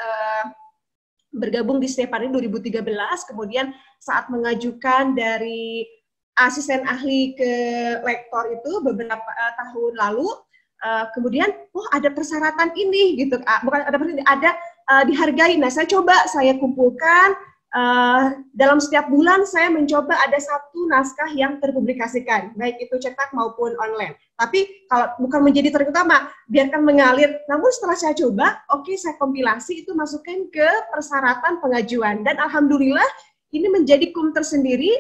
bergabung di Stepani 2013, kemudian saat mengajukan dari asisten ahli ke lektor itu beberapa tahun lalu, kemudian, ada persyaratan ini, gitu, bukan ada dihargai. Nah, saya kumpulkan, dalam setiap bulan saya mencoba ada satu naskah yang terpublikasikan, baik itu cetak maupun online. Tapi kalau bukan menjadi target utama, biarkan mengalir. Namun setelah saya coba, saya kompilasi itu masukkan ke persyaratan pengajuan. Dan alhamdulillah ini menjadi tersendiri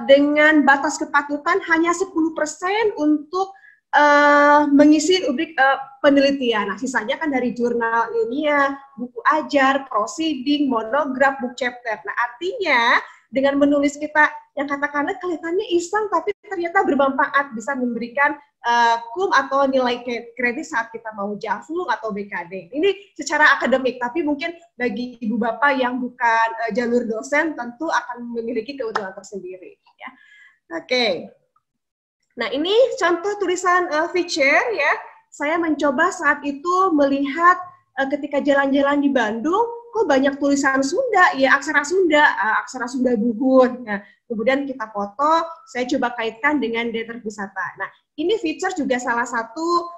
dengan batas kepatutan hanya 10% untuk mengisi rubrik penelitian. Nah, sisanya kan dari jurnal ilmiah, buku ajar, proceeding, monograf, book chapter. Nah, artinya dengan menulis kita yang katakanlah kelihatannya iseng tapi ternyata bermanfaat, bisa memberikan kum atau nilai kredit saat kita mau JAFLU atau BKD. Ini secara akademik, tapi mungkin bagi ibu bapak yang bukan jalur dosen tentu akan memiliki keuntungan tersendiri. Ya. Oke. Nah, ini contoh tulisan feature ya. Saya mencoba saat itu melihat ketika jalan-jalan di Bandung, kok banyak tulisan Sunda, ya aksara Sunda Buhun. Nah, kemudian kita foto, saya coba kaitkan dengan data wisata. Nah, ini feature juga salah satu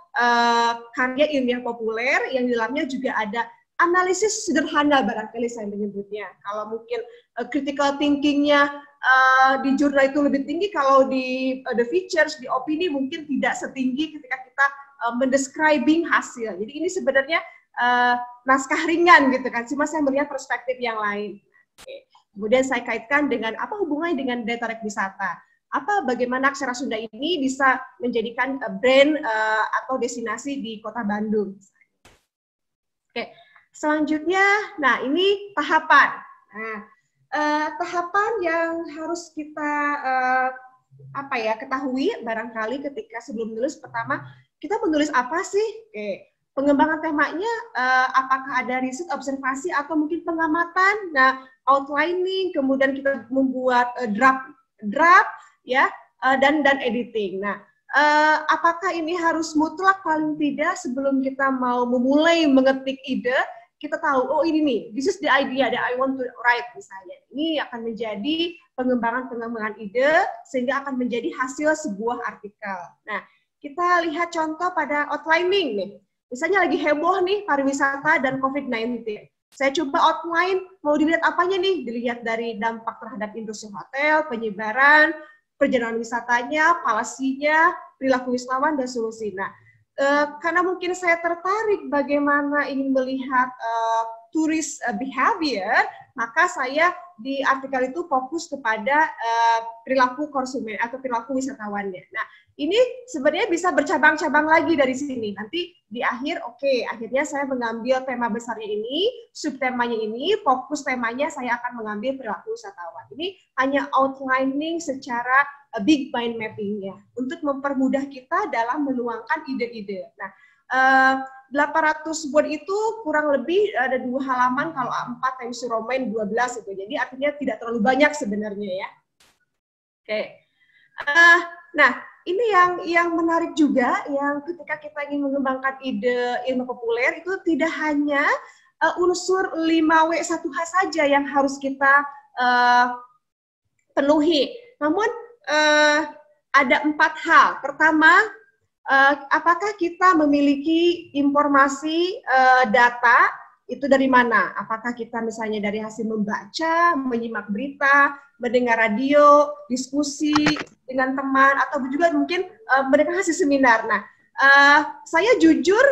karya ilmiah populer yang di dalamnya juga ada analisis sederhana barangkali saya menyebutnya. Kalau mungkin critical thinking-nya di jurnal itu lebih tinggi, kalau di the features, di opini mungkin tidak setinggi ketika kita mendescribing hasil. Jadi ini sebenarnya naskah ringan gitu kan, cuma saya melihat perspektif yang lain. Oke. Kemudian saya kaitkan dengan apa hubungannya dengan data wisata. Bagaimana aksara Sunda ini bisa menjadikan brand atau destinasi di kota Bandung. Oke. Selanjutnya, nah ini tahapan. Nah, tahapan yang harus kita ketahui barangkali ketika sebelum menulis. Pertama, kita menulis apa sih? Pengembangan temanya, apakah ada riset, observasi, atau mungkin pengamatan. Nah, outlining, kemudian kita membuat draft, ya, dan editing. Nah, apakah ini harus mutlak? Paling tidak sebelum kita mau memulai mengetik ide, kita tahu, oh ini nih, this is the idea that I want to write misalnya. Ini akan menjadi pengembangan ide, sehingga akan menjadi hasil sebuah artikel. Nah, kita lihat contoh pada outlining nih. Misalnya lagi heboh nih, pariwisata dan COVID-19. Saya coba outline, mau dilihat apanya nih? Dilihat dari dampak terhadap industri hotel, penyebaran, perjalanan wisatanya, policy-nya, perilaku wisatawan dan solusi. Nah, karena mungkin saya tertarik bagaimana ingin melihat tourist behavior, maka saya di artikel itu fokus kepada perilaku konsumen atau perilaku wisatawannya. Nah, ini sebenarnya bisa bercabang-cabang lagi dari sini. Nanti di akhir, akhirnya saya mengambil tema besarnya ini, subtemanya ini, fokus temanya saya akan mengambil perilaku wisatawan. Ini hanya outlining secara big mind mapping-nya untuk mempermudah kita dalam menuangkan ide-ide. Nah, 800 word itu kurang lebih ada 2 halaman, kalau 4 times Romain 12 itu. Jadi artinya tidak terlalu banyak sebenarnya ya. Nah, ini yang menarik juga, yang ketika kita ingin mengembangkan ide ilmu populer itu tidak hanya unsur 5W1H saja yang harus kita penuhi. Namun ada 4 hal. Pertama, apakah kita memiliki informasi data itu dari mana? Apakah kita misalnya dari hasil membaca, menyimak berita, mendengar radio, diskusi dengan teman, atau juga mungkin mendengar hasil seminar. Nah, saya jujur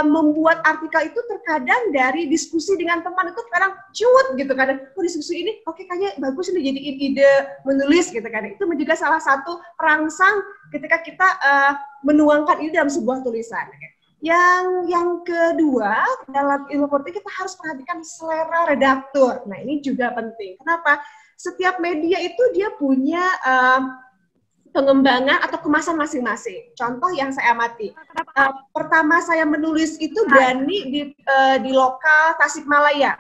membuat artikel itu terkadang dari diskusi dengan teman, itu kadang cuut gitu kan. Diskusi ini, kayaknya bagus ini jadi ide menulis gitu kan. Itu juga salah satu perangsang ketika kita menuangkan ide dalam sebuah tulisan. Yang kedua, dalam ilmu politik kita harus perhatikan selera redaktur. Nah, ini juga penting. Kenapa? Setiap media itu dia punya pengembangan atau kemasan masing-masing. Contoh yang saya amati, pertama saya menulis itu berani di lokal Tasikmalaya,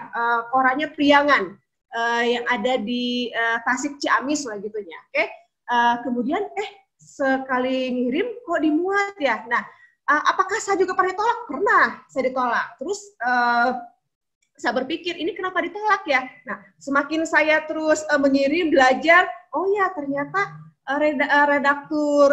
korannya Priangan, yang ada di Tasik Ciamis lah gitunya. Kemudian sekali ngirim kok dimuat ya. Nah, apakah saya juga pernah ditolak? Pernah, saya ditolak. Terus saya berpikir, ini kenapa ditolak ya? Nah, semakin saya terus mengirim, belajar, oh ya ternyata redaktur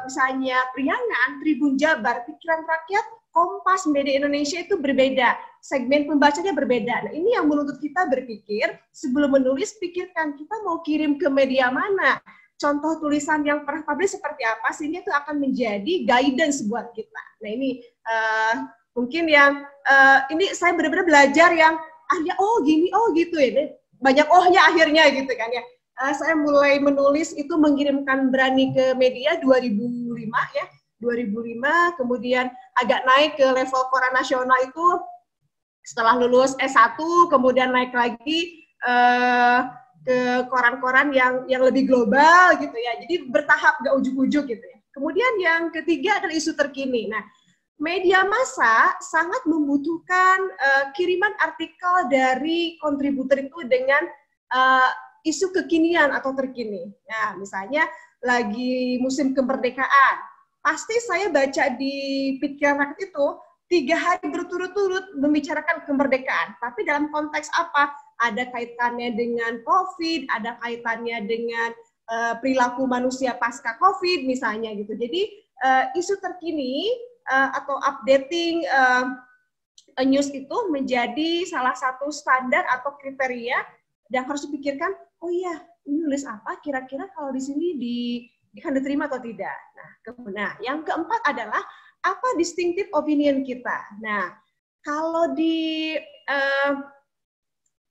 misalnya Priangan, Tribun Jabar, Pikiran Rakyat, Kompas, Media Indonesia itu berbeda. Segmen pembacanya berbeda. Nah, ini yang menuntut kita berpikir, sebelum menulis, pikirkan kita mau kirim ke media mana. Contoh tulisan yang pernah publish seperti apa, sehingga itu akan menjadi guidance buat kita. Nah, ini mungkin yang ini saya benar-benar belajar yang akhirnya gini, gitu ya. Banyak ohnya akhirnya gitu kan ya. Saya mulai menulis itu mengirimkan berani ke media 2005 ya. 2005, kemudian agak naik ke level koran nasional itu setelah lulus S1, kemudian naik lagi ke koran-koran yang lebih global gitu ya. Jadi bertahap, gak ujuk-ujuk gitu ya. Kemudian yang ketiga adalah isu terkini. Nah, media massa sangat membutuhkan kiriman artikel dari kontributor itu dengan isu kekinian atau terkini. Nah, misalnya lagi musim kemerdekaan, pasti saya baca di Pikiran Rakyat itu 3 hari berturut-turut membicarakan kemerdekaan. Tapi dalam konteks apa? Ada kaitannya dengan COVID, ada kaitannya dengan perilaku manusia pasca COVID misalnya gitu. Jadi isu terkini atau updating news itu menjadi salah satu standar atau kriteria yang harus dipikirkan. Oh iya, ini nulis apa? Kira-kira kalau di sini akan diterima atau tidak? Nah, yang keempat adalah apa distinctive opinion kita. Nah, kalau di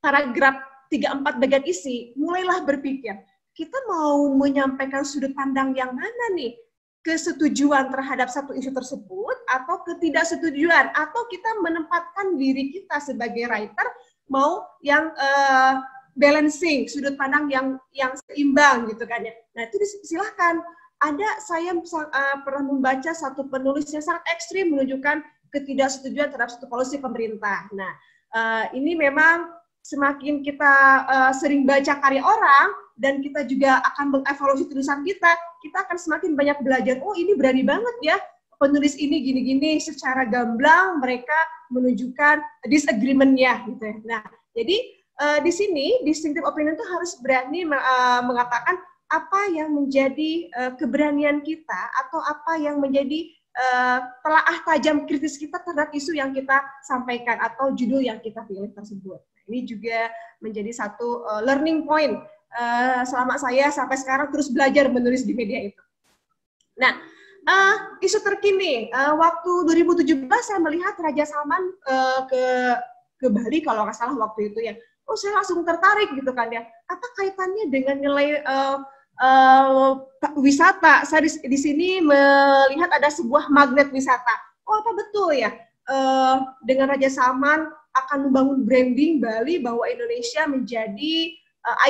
paragraf 3-4 bagian isi, mulailah berpikir, kita mau menyampaikan sudut pandang yang mana nih? Kesetujuan terhadap satu isu tersebut, atau ketidaksetujuan, atau kita menempatkan diri kita sebagai writer, mau yang balancing, sudut pandang yang seimbang gitu kan ya. Nah, itu silahkan. Saya pernah membaca satu penulis yang sangat ekstrim menunjukkan ketidaksetujuan terhadap satu polisi pemerintah. Nah, ini memang semakin kita sering baca karya orang dan kita juga akan mengevaluasi tulisan kita akan semakin banyak belajar. Oh, ini berani banget ya penulis ini gini-gini, secara gamblang mereka menunjukkan disagreement-nya gitu ya. Nah, jadi di sini distinctive opinion itu harus berani mengatakan apa yang menjadi keberanian kita atau apa yang menjadi telaah tajam kritis kita terhadap isu yang kita sampaikan atau judul yang kita pilih tersebut. Ini juga menjadi satu learning point selama saya sampai sekarang terus belajar menulis di media itu. Nah, Isu terkini, waktu 2017 saya melihat Raja Salman ke Bali kalau nggak salah waktu itu ya. Oh, saya langsung tertarik gitu kan ya. Apa kaitannya dengan nilai wisata? Saya di sini melihat ada sebuah magnet wisata. Oh, apa betul ya? Dengan Raja Salman akan membangun branding Bali bahwa Indonesia menjadi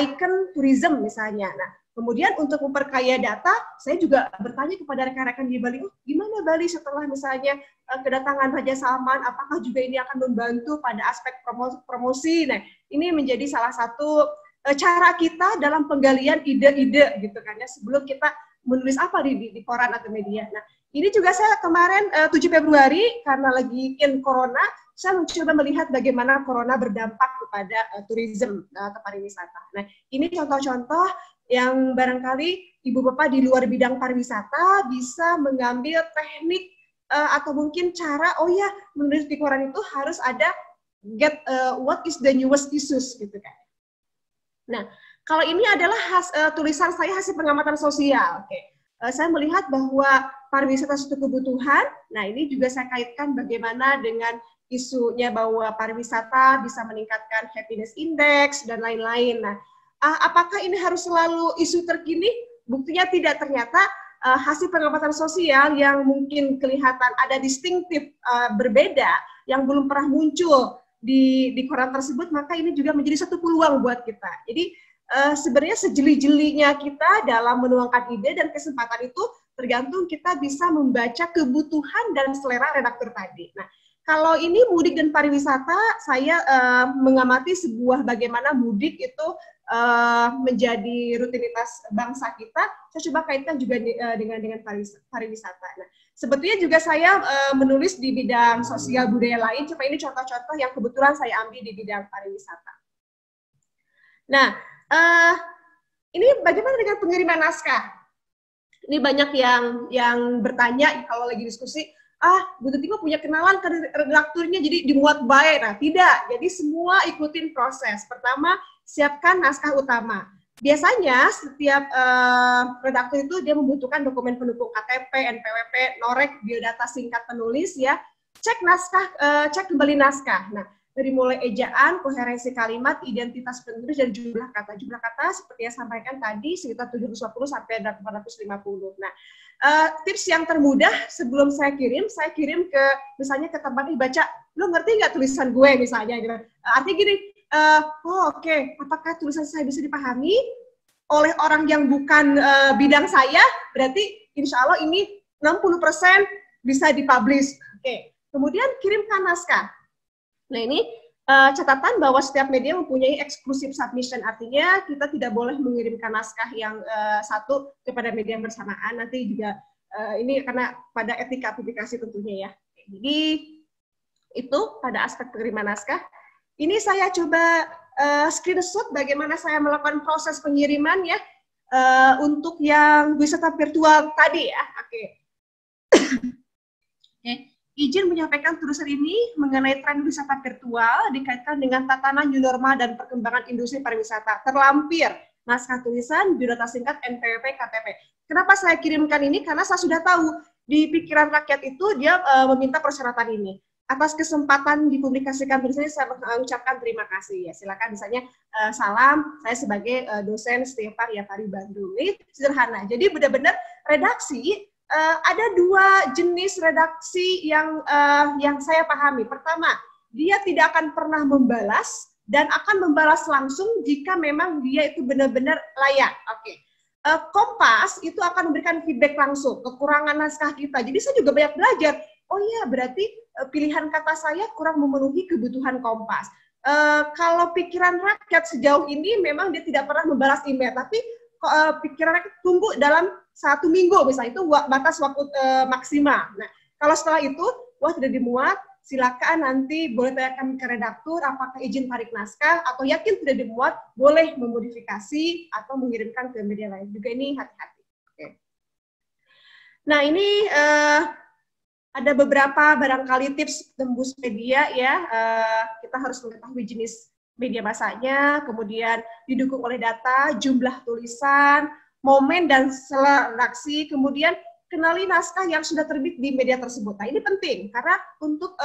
ikon tourism misalnya. Nah, kemudian untuk memperkaya data, saya juga bertanya kepada rekan-rekan di Bali, oh, gimana Bali setelah misalnya kedatangan Raja Salman, apakah juga ini akan membantu pada aspek promosi? Nah, ini menjadi salah satu cara kita dalam penggalian ide-ide gitu kan ya, sebelum kita menulis apa di koran atau media. Nah, ini juga saya kemarin 7 Februari, karena lagi in corona, saya mencoba melihat bagaimana corona berdampak kepada turisme atau pariwisata. Nah, ini contoh-contoh yang barangkali Ibu Bapak di luar bidang pariwisata bisa mengambil teknik atau mungkin cara, oh ya, menulis di koran itu harus ada what is the newest issues gitu kan. Nah, kalau ini adalah tulisan saya hasil pengamatan sosial. Oke. Saya melihat bahwa pariwisata suatu kebutuhan. Nah, ini juga saya kaitkan bagaimana dengan isunya bahwa pariwisata bisa meningkatkan happiness index dan lain-lain. Nah, apakah ini harus selalu isu terkini? Buktinya tidak. Ternyata hasil pengamatan sosial yang mungkin kelihatan ada distinktif berbeda, yang belum pernah muncul di koran tersebut, maka ini juga menjadi satu peluang buat kita. Jadi sebenarnya sejeli-jelinya kita dalam menuangkan ide dan kesempatan itu tergantung kita bisa membaca kebutuhan dan selera redaktur tadi. Nah, kalau ini mudik dan pariwisata, saya mengamati sebuah bagaimana mudik itu menjadi rutinitas bangsa kita. Saya coba kaitkan juga dengan pariwisata. Nah, sebetulnya juga saya menulis di bidang sosial budaya lain, cuma ini contoh-contoh yang kebetulan saya ambil di bidang pariwisata. Nah, ini bagaimana dengan pengiriman naskah? Ini banyak yang bertanya kalau lagi diskusi, Bu Tuti punya kenalan ke redakturnya jadi dimuat baik. Nah, tidak. Jadi semua ikutin proses. Pertama, siapkan naskah utama. Biasanya setiap redaktur itu dia membutuhkan dokumen pendukung KTP, NPWP, norek, biodata singkat penulis ya. Cek naskah, cek kembali naskah. Nah, dari mulai ejaan, koherensi kalimat, identitas penulis, dan jumlah kata. Jumlah kata seperti yang sampaikan tadi sekitar 720 sampai 850. Nah, tips yang termudah sebelum saya kirim ke misalnya ke tempat ini baca, lo ngerti nggak tulisan gue misalnya gitu. Artinya gini, oke, apakah tulisan saya bisa dipahami oleh orang yang bukan bidang saya? Berarti insya Allah ini 60% bisa dipublish. Oke. Kemudian kirimkan naskah. Nah, ini catatan bahwa setiap media mempunyai eksklusif submission, artinya kita tidak boleh mengirimkan naskah yang satu kepada media yang bersamaan. Nanti juga ini karena pada etika publikasi tentunya ya. Jadi itu pada aspek pengiriman naskah. Ini saya coba screenshot bagaimana saya melakukan proses pengiriman ya untuk yang wisata virtual tadi ya. Oke. Izin menyampaikan tulisan ini mengenai tren wisata virtual dikaitkan dengan tatanan new normal dan perkembangan industri pariwisata. Terlampir naskah tulisan, biodata singkat, NPWP, KTP. Kenapa saya kirimkan ini? Karena saya sudah tahu di pikiran rakyat itu dia meminta persyaratan ini. Atas kesempatan dipublikasikan tulisannya saya mengucapkan terima kasih ya. Silakan misalnya salam, saya sebagai dosen Stefan Yatari Bandung. Ini sederhana. Jadi benar-benar redaksi. Ada dua jenis redaksi yang saya pahami. Pertama, dia tidak akan pernah membalas dan akan membalas langsung jika memang dia itu benar-benar layak. Oke. Kompas itu akan memberikan feedback langsung, kekurangan naskah kita. Jadi saya juga banyak belajar. Oh iya, berarti pilihan kata saya kurang memenuhi kebutuhan Kompas. Kalau pikiran rakyat sejauh ini memang dia tidak pernah membalas email, tapi pikiran rakyat tunggu dalam 1 minggu misalnya, itu batas waktu maksimal. Nah, kalau setelah itu, tidak dimuat, silakan nanti boleh tanyakan ke redaktur apakah izin tarik naskah, atau yakin tidak dimuat, boleh memodifikasi atau mengirimkan ke media lain. Juga ini hati-hati. Oke. Nah, ini ada beberapa barangkali tips tembus media ya. Kita harus mengetahui jenis media masanya, kemudian didukung oleh data, jumlah tulisan, momen dan sela redaksi, kemudian kenali naskah yang sudah terbit di media tersebut. Nah, ini penting karena untuk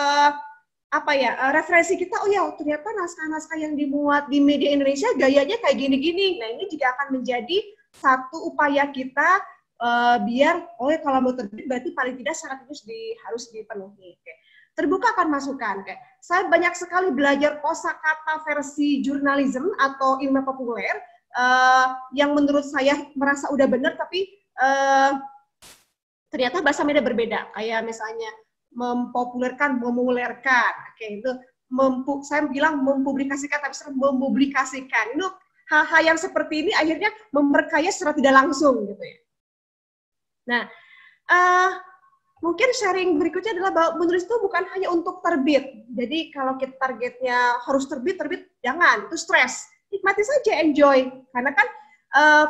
referensi kita, oh ya ternyata naskah-naskah yang dimuat di media Indonesia gayanya kayak gini-gini. Nah, ini juga akan menjadi satu upaya kita biar kalau mau terbit berarti paling tidak syarat itu harus dipenuhi. Oke. Terbuka akan masukan. Oke. Saya banyak sekali belajar kosakata versi jurnalisme atau ilmu populer yang menurut saya merasa udah benar, tapi ternyata bahasa media berbeda. Kayak misalnya mempopulerkan, memolerkan. Oke, itu saya bilang mempublikasikan, tapi saya mempublikasikan. Itu hal-hal yang seperti ini akhirnya memperkaya secara tidak langsung gitu ya. Nah, mungkin sharing berikutnya adalah bahwa menulis itu bukan hanya untuk terbit. Jadi kalau kita targetnya harus terbit, jangan, itu stres. Nikmati saja, enjoy. Karena kan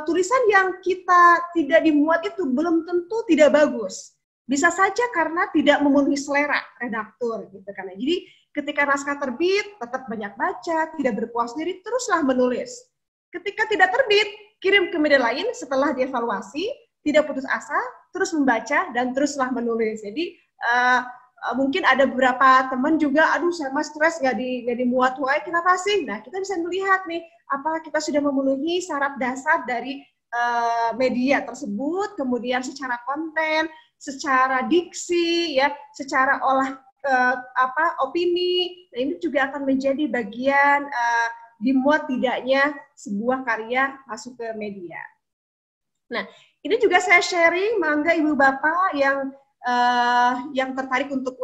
tulisan yang kita tidak dimuat itu belum tentu tidak bagus. Bisa saja karena tidak memenuhi selera redaktur gitu kan. Jadi ketika naskah terbit, tetap banyak baca, tidak berpuas diri, teruslah menulis. Ketika tidak terbit, kirim ke media lain setelah dievaluasi, tidak putus asa, terus membaca dan teruslah menulis. Jadi mungkin ada beberapa teman juga, aduh saya stres nggak dimuat, wah kenapa sih? Nah, kita bisa melihat nih, apakah kita sudah memenuhi syarat dasar dari media tersebut, kemudian secara konten, secara diksi, ya, secara opini. Nah, ini juga akan menjadi bagian dimuat tidaknya sebuah karya masuk ke media. Nah, ini juga saya sharing, mangga ibu bapak yang tertarik untuk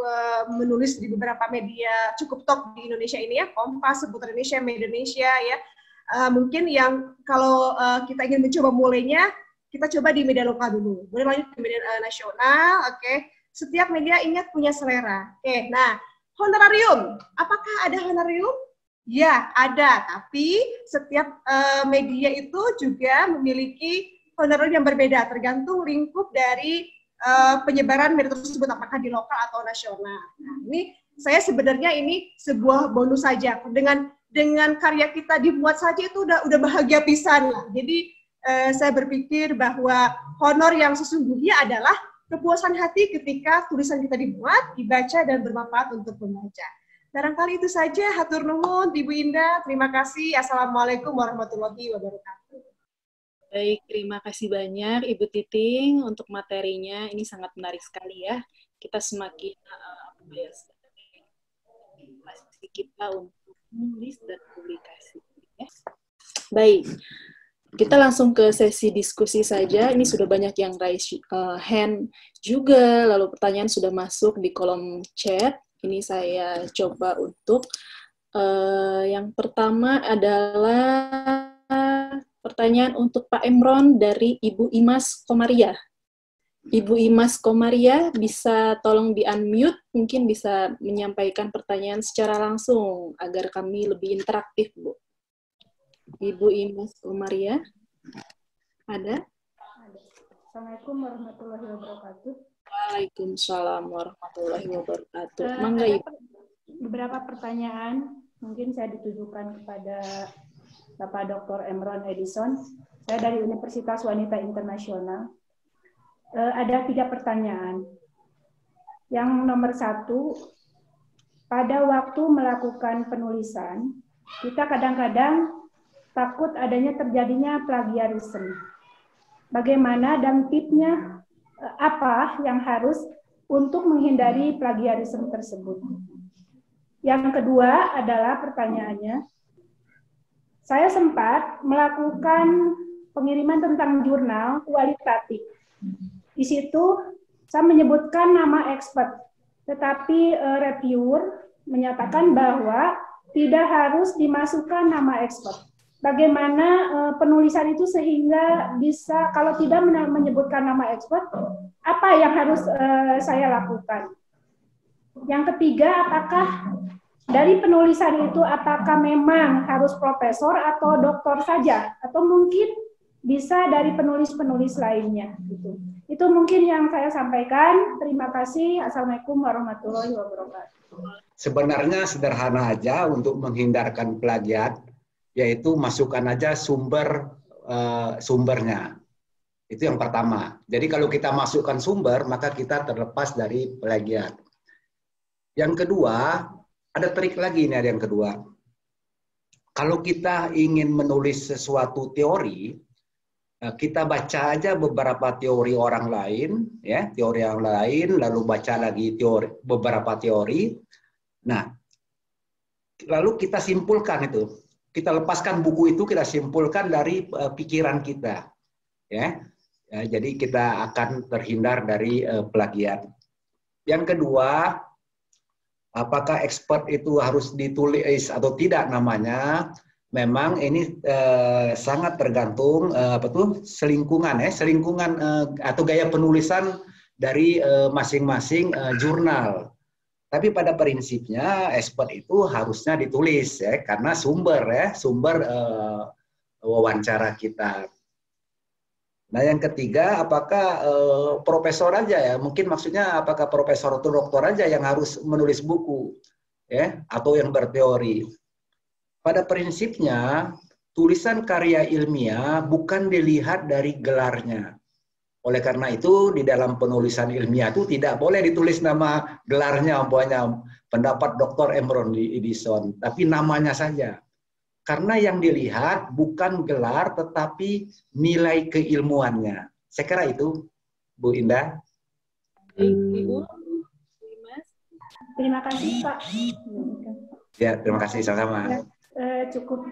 menulis di beberapa media cukup top di Indonesia ini ya, Kompas, Seputar Indonesia, Media Indonesia ya. Mungkin yang kalau kita ingin mencoba mulainya, kita coba di media lokal dulu. Boleh lanjut ke media nasional, oke. Setiap media ingat punya selera. Oke, nah, honorarium. Apakah ada honorarium? Ya, ada. Tapi setiap media itu juga memiliki honorarium yang berbeda, tergantung lingkup dari penyebaran media tersebut, apakah di lokal atau nasional. Nah, ini saya sebenarnya ini sebuah bonus saja. Dengan karya kita dibuat saja itu udah bahagia pisan lah. Jadi saya berpikir bahwa honor yang sesungguhnya adalah kepuasan hati ketika tulisan kita dibuat, dibaca, dan bermanfaat untuk pembaca. Barangkali itu saja. Hatur nuhun, Ibu Indah. Terima kasih. Assalamualaikum warahmatullahi wabarakatuh. Baik, terima kasih banyak Ibu Titing untuk materinya. Ini sangat menarik sekali ya. Kita semakin motivasi kita untuk menulis dan publikasi. Ya. Baik. Kita langsung ke sesi diskusi saja. Ini sudah banyak yang raise hand juga, lalu pertanyaan sudah masuk di kolom chat. Ini saya coba untuk yang pertama adalah pertanyaan untuk Pak Emron dari Ibu Imas Komaria. Ibu Imas Komaria bisa tolong di-unmute, mungkin bisa menyampaikan pertanyaan secara langsung agar kami lebih interaktif, Bu. Ibu Imas Komaria, ada? Assalamualaikum warahmatullahi wabarakatuh. Waalaikumsalam warahmatullahi wabarakatuh. Mangga, Ibu. Beberapa pertanyaan mungkin saya ditujukan kepada Bapak Dr. Emron Edison. Saya dari Universitas Wanita Internasional. Ada 3 pertanyaan. Yang nomor 1, pada waktu melakukan penulisan, kita kadang-kadang takut adanya terjadinya plagiarisme. Bagaimana dan tipsnya apa yang harus untuk menghindari plagiarisme tersebut? Yang kedua adalah pertanyaannya, saya sempat melakukan pengiriman tentang jurnal kualitatif. Di situ saya menyebutkan nama expert, tetapi reviewer menyatakan bahwa tidak harus dimasukkan nama expert. Bagaimana penulisan itu sehingga bisa, kalau tidak menyebutkan nama expert, apa yang harus saya lakukan? Yang ketiga, apakah dari penulisan itu apakah memang harus profesor atau doktor saja, atau mungkin bisa dari penulis-penulis lainnya? Gitu. Itu mungkin yang saya sampaikan. Terima kasih. Assalamualaikum warahmatullahi wabarakatuh. Sebenarnya sederhana aja untuk menghindarkan plagiat, yaitu masukkan aja sumbernya. Itu yang pertama. Jadi kalau kita masukkan sumber, maka kita terlepas dari plagiat. Yang kedua, ada trik lagi nih, ada yang kedua. Kalau kita ingin menulis sesuatu teori, kita baca aja beberapa teori orang lain, ya, teori yang lain, lalu baca lagi beberapa teori. Nah, lalu kita simpulkan itu. Kita lepaskan buku itu, kita simpulkan dari pikiran kita, ya. Jadi kita akan terhindar dari plagiat. Yang kedua, apakah expert itu harus ditulis atau tidak namanya? Memang ini sangat tergantung selingkungan atau gaya penulisan dari masing-masing jurnal. Tapi pada prinsipnya expert itu harusnya ditulis ya, karena sumber wawancara kita. Nah, yang ketiga, apakah profesor aja ya? Mungkin maksudnya apakah profesor atau doktor aja yang harus menulis buku, ya, atau yang berteori? Pada prinsipnya, tulisan karya ilmiah bukan dilihat dari gelarnya. Oleh karena itu, di dalam penulisan ilmiah itu tidak boleh ditulis nama gelarnya, umpamanya pendapat Dr. Emron Edison, tapi namanya saja. Karena yang dilihat bukan gelar, tetapi nilai keilmuannya. Saya kira itu, Bu Indah. Ibu, Mas. Terima kasih, Pak. Ya, terima kasih sama-sama. Cukup.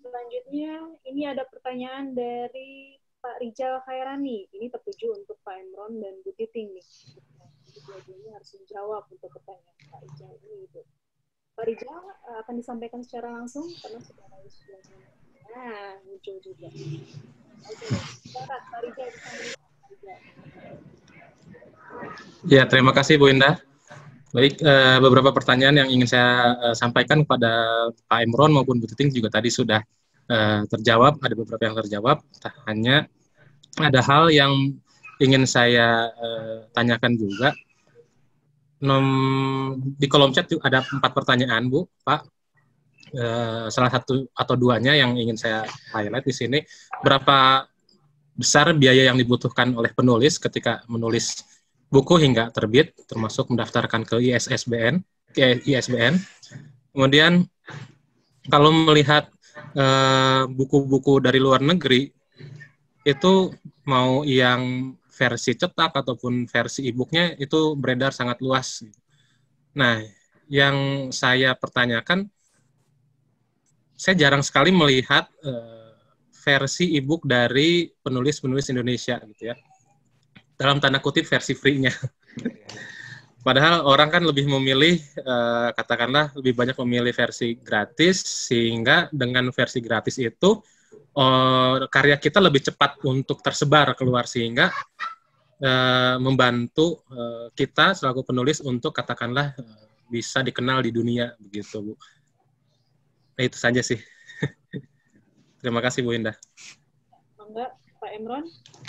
Selanjutnya, ini ada pertanyaan dari Pak Rijal Khairani. Ini tertuju untuk Pak Emron dan Bu Titing nih. Dua-duanya harus menjawab untuk pertanyaan Pak Rijal ini, Ibu. Pak Rijal akan disampaikan secara langsung karena sudah harus muncul juga. Oke, Pak Rijal disampaikan. Ya, terima kasih Bu Indah. Baik, beberapa pertanyaan yang ingin saya sampaikan kepada Pak Emron maupun Bu Titing juga tadi sudah terjawab, ada beberapa yang terjawab. Hanya ada hal yang ingin saya tanyakan juga. Di kolom chat ada 4 pertanyaan, Bu, Pak. Salah satu atau duanya yang ingin saya highlight di sini. Berapa besar biaya yang dibutuhkan oleh penulis ketika menulis buku hingga terbit, termasuk mendaftarkan ke ISBN. Kemudian, kalau melihat buku-buku dari luar negeri, itu mau yang versi cetak ataupun versi e-booknya itu beredar sangat luas. Nah, yang saya pertanyakan, saya jarang sekali melihat versi e-book dari penulis-penulis Indonesia, gitu ya. Dalam tanda kutip versi free-nya. Padahal orang kan lebih memilih, katakanlah lebih banyak memilih versi gratis, sehingga dengan versi gratis itu karya kita lebih cepat untuk tersebar keluar, sehingga membantu kita selaku penulis untuk katakanlah bisa dikenal di dunia, begitu, Bu. Nah, itu saja sih. Terima kasih, Bu Indah. Mangga, Pak Emron.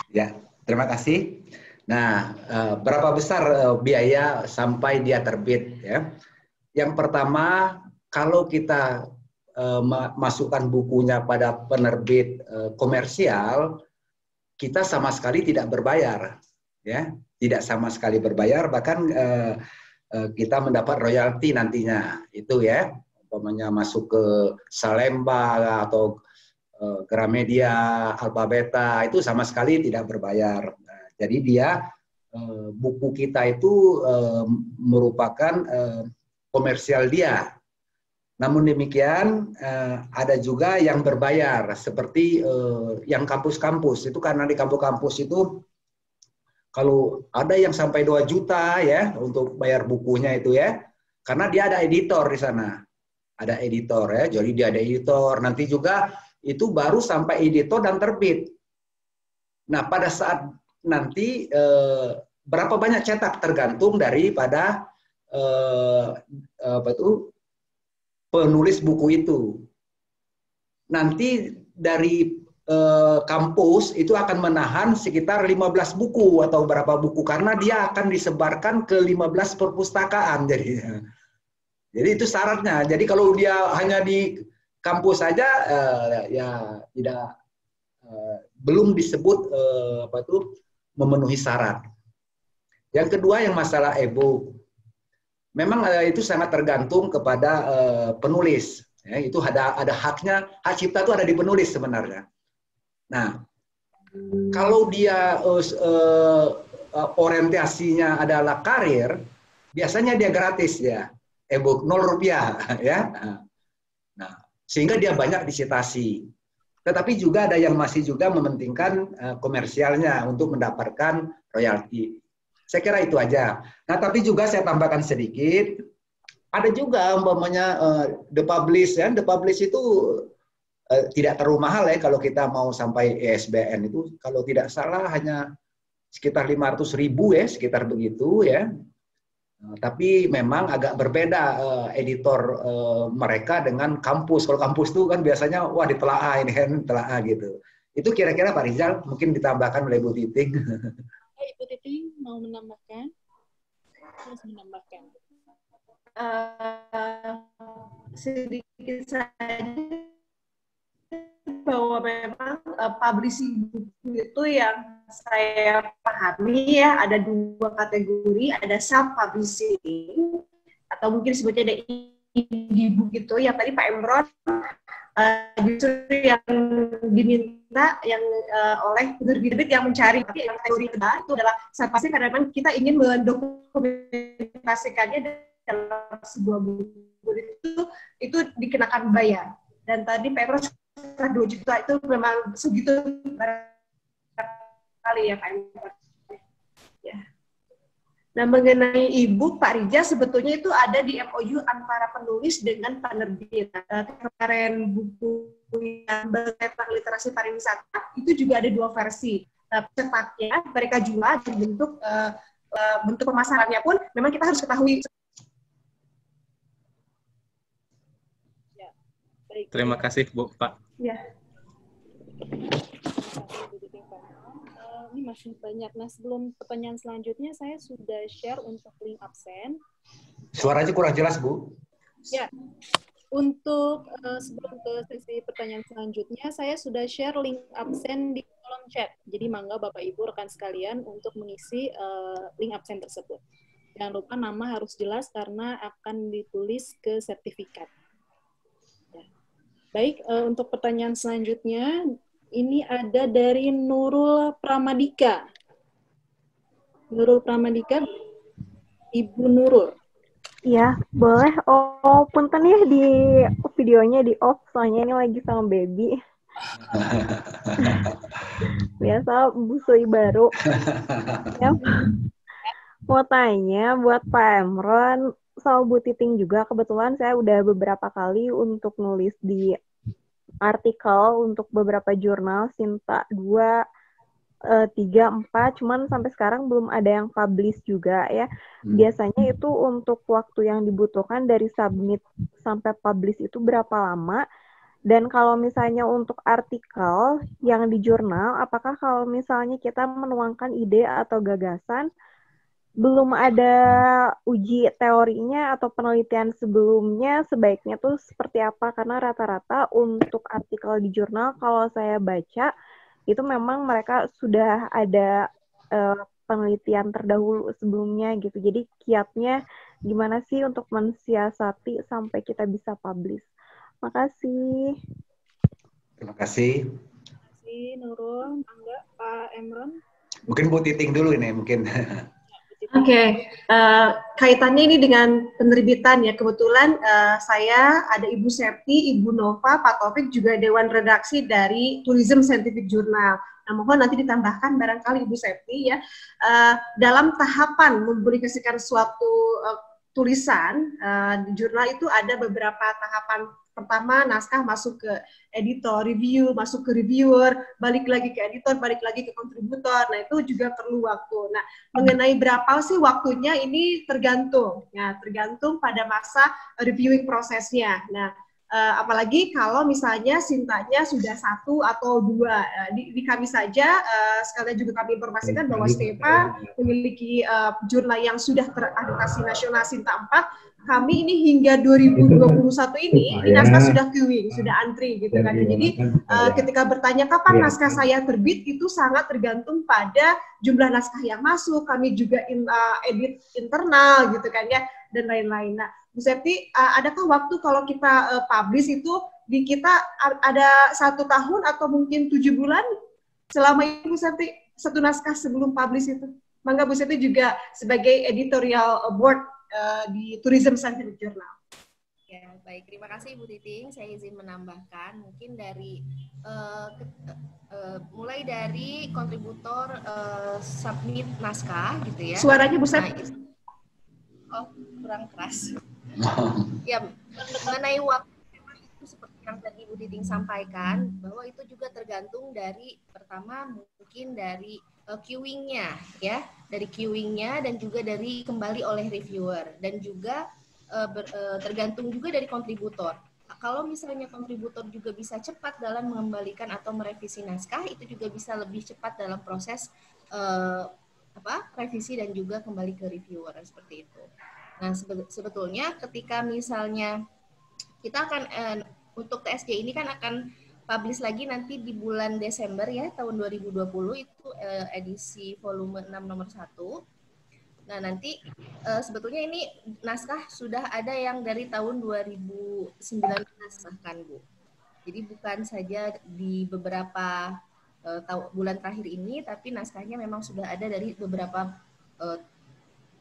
Ya, terima kasih. Nah, berapa besar biaya sampai dia terbit? Ya, yang pertama, kalau kita masukkan bukunya pada penerbit komersial, kita sama sekali tidak berbayar, ya, tidak sama sekali berbayar, bahkan kita mendapat royalti nantinya, itu ya, umpamanya masuk ke Salemba atau Gramedia, Alphabeta, itu sama sekali tidak berbayar. Jadi dia buku kita itu merupakan komersial dia. Namun demikian ada juga yang berbayar, seperti yang kampus-kampus itu, karena di kampus-kampus itu kalau ada yang sampai 2 juta ya untuk bayar bukunya itu ya, karena dia ada editor di sana, ada editor ya, jadi dia ada editor. Nanti juga itu baru sampai editor dan terbit. Nah, pada saat nanti berapa banyak cetak tergantung daripada penulis buku itu. Nanti dari kampus itu akan menahan sekitar 15 buku atau berapa buku, karena dia akan disebarkan ke 15 perpustakaan jadinya. Jadi itu syaratnya. Jadi kalau dia hanya di kampus saja ya tidak belum disebut memenuhi syarat. Yang kedua yang masalah e-book, memang itu sangat tergantung kepada penulis. Ya, itu ada haknya, hak cipta itu ada di penulis sebenarnya. Nah, kalau dia orientasinya adalah karir, biasanya dia gratis ya, e-book 0 rupiah ya. Nah, sehingga dia banyak disitasi. Tetapi juga ada yang masih juga mementingkan komersialnya untuk mendapatkan royalti. Saya kira itu aja. Nah, tapi juga saya tambahkan sedikit, ada juga umpamanya The Publish ya, The Publish itu tidak terlalu mahal ya kalau kita mau sampai ISBN itu, kalau tidak salah hanya sekitar 500.000 ya, sekitar begitu ya. Tapi memang agak berbeda editor mereka dengan kampus. Kalau kampus itu kan biasanya wah ditelaah ini kan telaah gitu. Itu kira-kira Pak Rizal mungkin ditambahkan oleh Bu Titing. Ibu Titing mau menambahkan? Harus menambahkan. Sedikit saja bahwa memang publishing buku itu yang saya pahami ya ada 2 kategori, ada self publishing atau mungkin sebutnya ada indie book gitu yang tadi Pak Emron justru yang diminta yang oleh penerbit yang mencari. Tapi yang kategori kedua itu adalah self publishing karena memang kita ingin mendokumentasikannya dalam sebuah buku itu dikenakan bayar. Dan tadi Pak Emron 2 juta itu memang segitu kali ya Pak Emron. Ya. Nah, mengenai e-book Pak Rija sebetulnya itu ada di MOU antara penulis dengan penerbit. Kemarin buku yang tentang literasi pariwisata itu juga ada 2 versi. Cetaknya mereka jual bentuk pemasarannya pun memang kita harus ketahui. Terima kasih Bu Pak. Ya. Ini masih banyak. Nah, sebelum pertanyaan selanjutnya, saya sudah share untuk link absen. Suaranya kurang jelas, Bu. Ya, untuk sebelum ke sesi pertanyaan selanjutnya, saya sudah share link absen di kolom chat. Jadi, mangga Bapak Ibu rekan sekalian untuk mengisi link absen tersebut. Jangan lupa nama harus jelas karena akan ditulis ke sertifikat. Baik, untuk pertanyaan selanjutnya, ini ada dari Nurul Pramadika. Nurul Pramadika, Ibu Nurul. Iya, boleh. Oh, punten ya di videonya di off, soalnya ini lagi sama baby. Biasa busui baru. Ya. Mau tanya buat Pak Emron, sama Bu Titing juga, kebetulan saya udah beberapa kali untuk nulis di artikel untuk beberapa jurnal, Sinta 2, 3, 4, cuman sampai sekarang belum ada yang publish juga ya. Biasanya itu untuk waktu yang dibutuhkan dari submit sampai publish itu berapa lama? Dan kalau misalnya untuk artikel yang di jurnal, apakah kalau misalnya kita menuangkan ide atau gagasan, belum ada uji teorinya atau penelitian sebelumnya, sebaiknya tuh seperti apa? Karena rata-rata untuk artikel di jurnal kalau saya baca itu memang mereka sudah ada penelitian terdahulu sebelumnya gitu. Jadi kiatnya gimana sih untuk mensiasati sampai kita bisa publish? Makasih. Terima kasih. Terima kasih Nurul. Enggak Pak Emron? Mungkin Bu Titing dulu ini mungkin. Oke, kaitannya ini dengan penerbitan ya. Kebetulan saya ada Ibu Septi, Ibu Nova, Pak Taufik juga Dewan Redaksi dari Tourism Scientific Journal. Nah, mohon nanti ditambahkan barangkali Ibu Septi ya, dalam tahapan mempublikasikan suatu tulisan di jurnal itu ada beberapa tahapan. Pertama, naskah masuk ke editor, review, masuk ke reviewer, balik lagi ke editor, balik lagi ke kontributor. Nah, itu juga perlu waktu. Nah, mengenai berapa sih waktunya ini tergantung. Ya, tergantung pada masa reviewing prosesnya. Nah, Apalagi kalau misalnya Sintanya sudah 1 atau 2. Di kami saja, sekalian juga kami informasikan bahwa Stepa memiliki jurnal yang sudah terakreditasi nasional Sinta 4. Kami ini hingga 2021 ini naskah sudah queuing, sudah antri gitu kan. Jadi ketika bertanya kapan naskah saya terbit, itu sangat tergantung pada jumlah naskah yang masuk. Kami juga edit internal gitu kan ya, dan lain-lain. Nah, Bu Septi, adakah waktu kalau kita publish itu di kita ada 1 tahun atau mungkin 7 bulan selama itu Bu Septi, 1 naskah sebelum publish itu? Mangga Bu Septi juga sebagai editorial board di Tourism Scientific Journal. Ya, baik. Terima kasih Bu Titing. Saya izin menambahkan mungkin dari mulai dari kontributor submit naskah gitu ya. Suaranya Bu Septi. Oh, kurang keras. Ya, mengenai waktu itu seperti yang tadi Bu Titing sampaikan, bahwa itu juga tergantung dari pertama mungkin dari queuing-nya ya, dari queuing-nya dan juga dari kembali oleh reviewer dan juga tergantung juga dari kontributor. Kalau misalnya kontributor juga bisa cepat dalam mengembalikan atau merevisi naskah, itu juga bisa lebih cepat dalam proses revisi dan juga kembali ke reviewer seperti itu. Nah, sebetulnya ketika misalnya kita akan untuk TSJ ini kan akan publish lagi nanti di bulan Desember ya, tahun 2020 itu edisi volume 6 nomor 1. Nah, nanti sebetulnya ini naskah sudah ada yang dari tahun 2019 bahkan Bu. Jadi bukan saja di beberapa bulan terakhir ini, tapi naskahnya memang sudah ada dari beberapa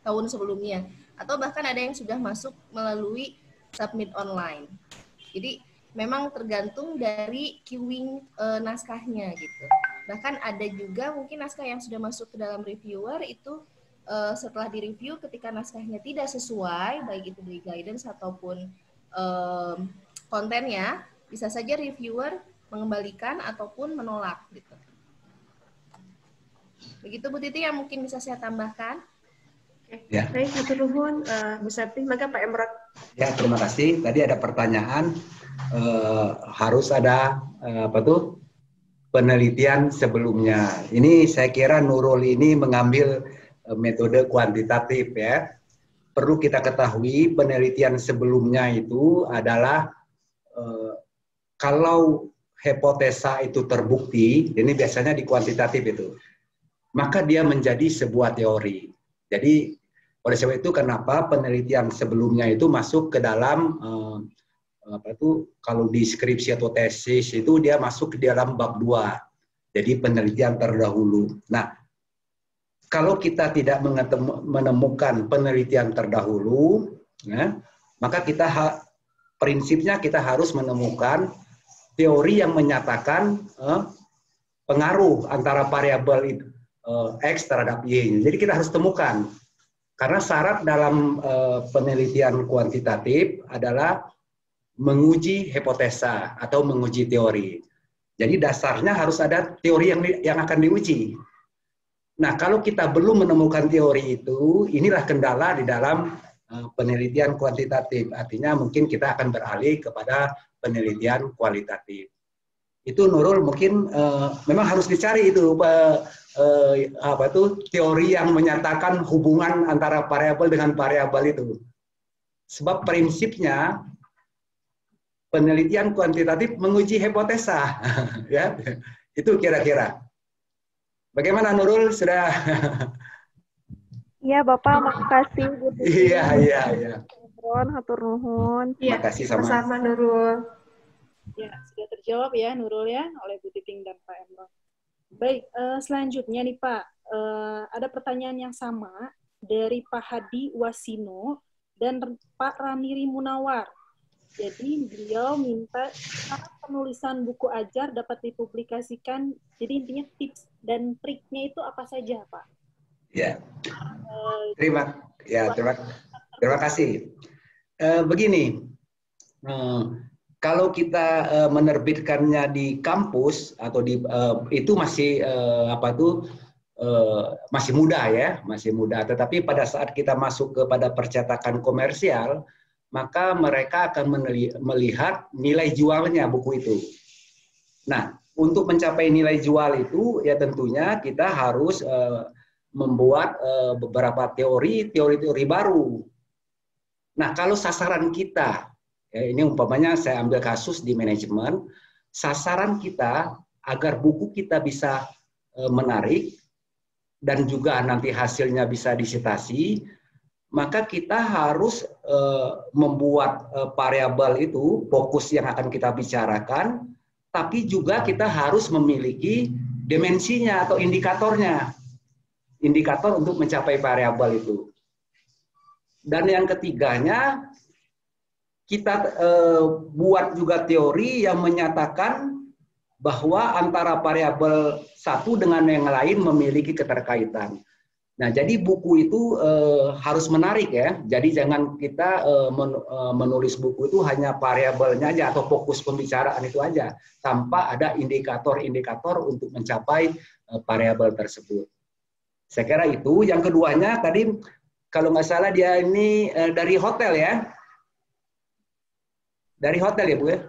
tahun sebelumnya. Atau bahkan ada yang sudah masuk melalui submit online. Jadi memang tergantung dari queuing naskahnya gitu. Bahkan ada juga mungkin naskah yang sudah masuk ke dalam reviewer itu setelah direview ketika naskahnya tidak sesuai, baik itu dari guidance ataupun kontennya, bisa saja reviewer mengembalikan ataupun menolak gitu. Begitu Bu Titi yang mungkin bisa saya tambahkan. Ya. Baik, hatur nuhun Bu Septi, maka Pak Emrod. Ya, terima kasih. Tadi ada pertanyaan harus ada penelitian sebelumnya. Ini saya kira Nurul ini mengambil metode kuantitatif ya. Perlu kita ketahui penelitian sebelumnya itu adalah kalau hipotesa itu terbukti, ini biasanya di kuantitatif itu, maka dia menjadi sebuah teori. Jadi oleh sebab itu kenapa penelitian sebelumnya itu masuk ke dalam kalau di skripsi atau tesis itu dia masuk ke dalam bab 2. Jadi penelitian terdahulu. Nah, kalau kita tidak menemukan penelitian terdahulu, ya, maka prinsipnya kita harus menemukan teori yang menyatakan pengaruh antara variabel X terhadap Y. Jadi kita harus temukan. Karena syarat dalam penelitian kuantitatif adalah menguji hipotesa atau menguji teori. Jadi dasarnya harus ada teori yang akan diuji. Nah, kalau kita belum menemukan teori itu, inilah kendala di dalam penelitian kuantitatif. Artinya mungkin kita akan beralih kepada penelitian kualitatif. Itu Nurul mungkin memang harus dicari itu teori yang menyatakan hubungan antara variabel dengan variabel itu. Sebab prinsipnya penelitian kuantitatif menguji hipotesa, ya. Itu kira-kira. Bagaimana Nurul, sudah? Iya Bapak, makasih. Iya. Hatur nuhun. Iya, makasih sama Nurul. Ya, sudah terjawab ya Nurul ya oleh Bu Titing dan Pak Emrod. Baik, selanjutnya nih Pak, ada pertanyaan yang sama dari Pak Hadi Wasino dan Pak Ramiri Munawar. Jadi beliau minta cara penulisan buku ajar dapat dipublikasikan. Jadi intinya tips dan triknya itu apa saja, Pak? Ya. Terima kasih. Begini, kalau kita menerbitkannya di kampus atau itu masih masih mudah ya, masih mudah. Tetapi pada saat kita masuk kepada percetakan komersial, maka mereka akan melihat nilai jualnya buku itu. Nah, untuk mencapai nilai jual itu, ya tentunya kita harus membuat beberapa teori baru. Nah, kalau sasaran kita, ya ini umpamanya saya ambil kasus di manajemen, sasaran kita agar buku kita bisa menarik dan juga nanti hasilnya bisa disitasi, maka kita harus membuat variabel itu, fokus yang akan kita bicarakan, tapi juga kita harus memiliki dimensinya atau indikatornya. Indikator untuk mencapai variabel itu. Dan yang ketiganya, kita buat juga teori yang menyatakan bahwa antara variabel satu dengan yang lain memiliki keterkaitan. Nah, jadi buku itu harus menarik ya. Jadi jangan kita menulis buku itu hanya variabelnya aja atau fokus pembicaraan itu aja, tanpa ada indikator-indikator untuk mencapai variabel tersebut. Saya kira itu. Yang keduanya tadi kalau nggak salah dia ini dari hotel ya. Dari hotel ya Bu ya?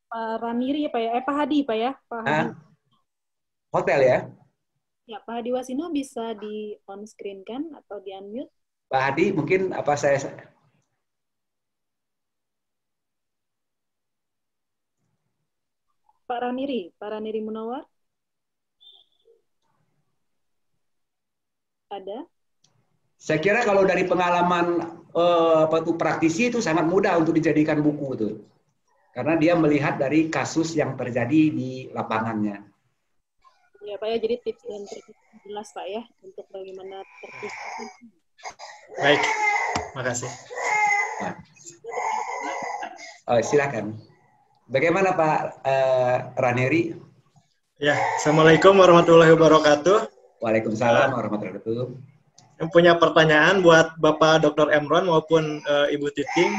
Pak Ramiri ya Pak ya? Pak Hadi Pak ya? Pak Hadi. Hotel ya? Ya, Pak Hadi Wasino bisa di on screen kan atau di unmute? Pak Hadi mungkin apa saya Pak Ramiri Munawar? Ada? Saya kira kalau dari pengalaman praktisi itu sangat mudah untuk dijadikan buku itu. Karena dia melihat dari kasus yang terjadi di lapangannya. Ya Pak ya, jadi tips dan trik jelas Pak ya untuk bagaimana tertib. Baik, makasih. Silakan. Bagaimana Pak Raneri? Ya, Assalamualaikum warahmatullahi wabarakatuh. Waalaikumsalam warahmatullahi wabarakatuh. Yang punya pertanyaan buat Bapak Dr. Emron maupun Ibu Titing.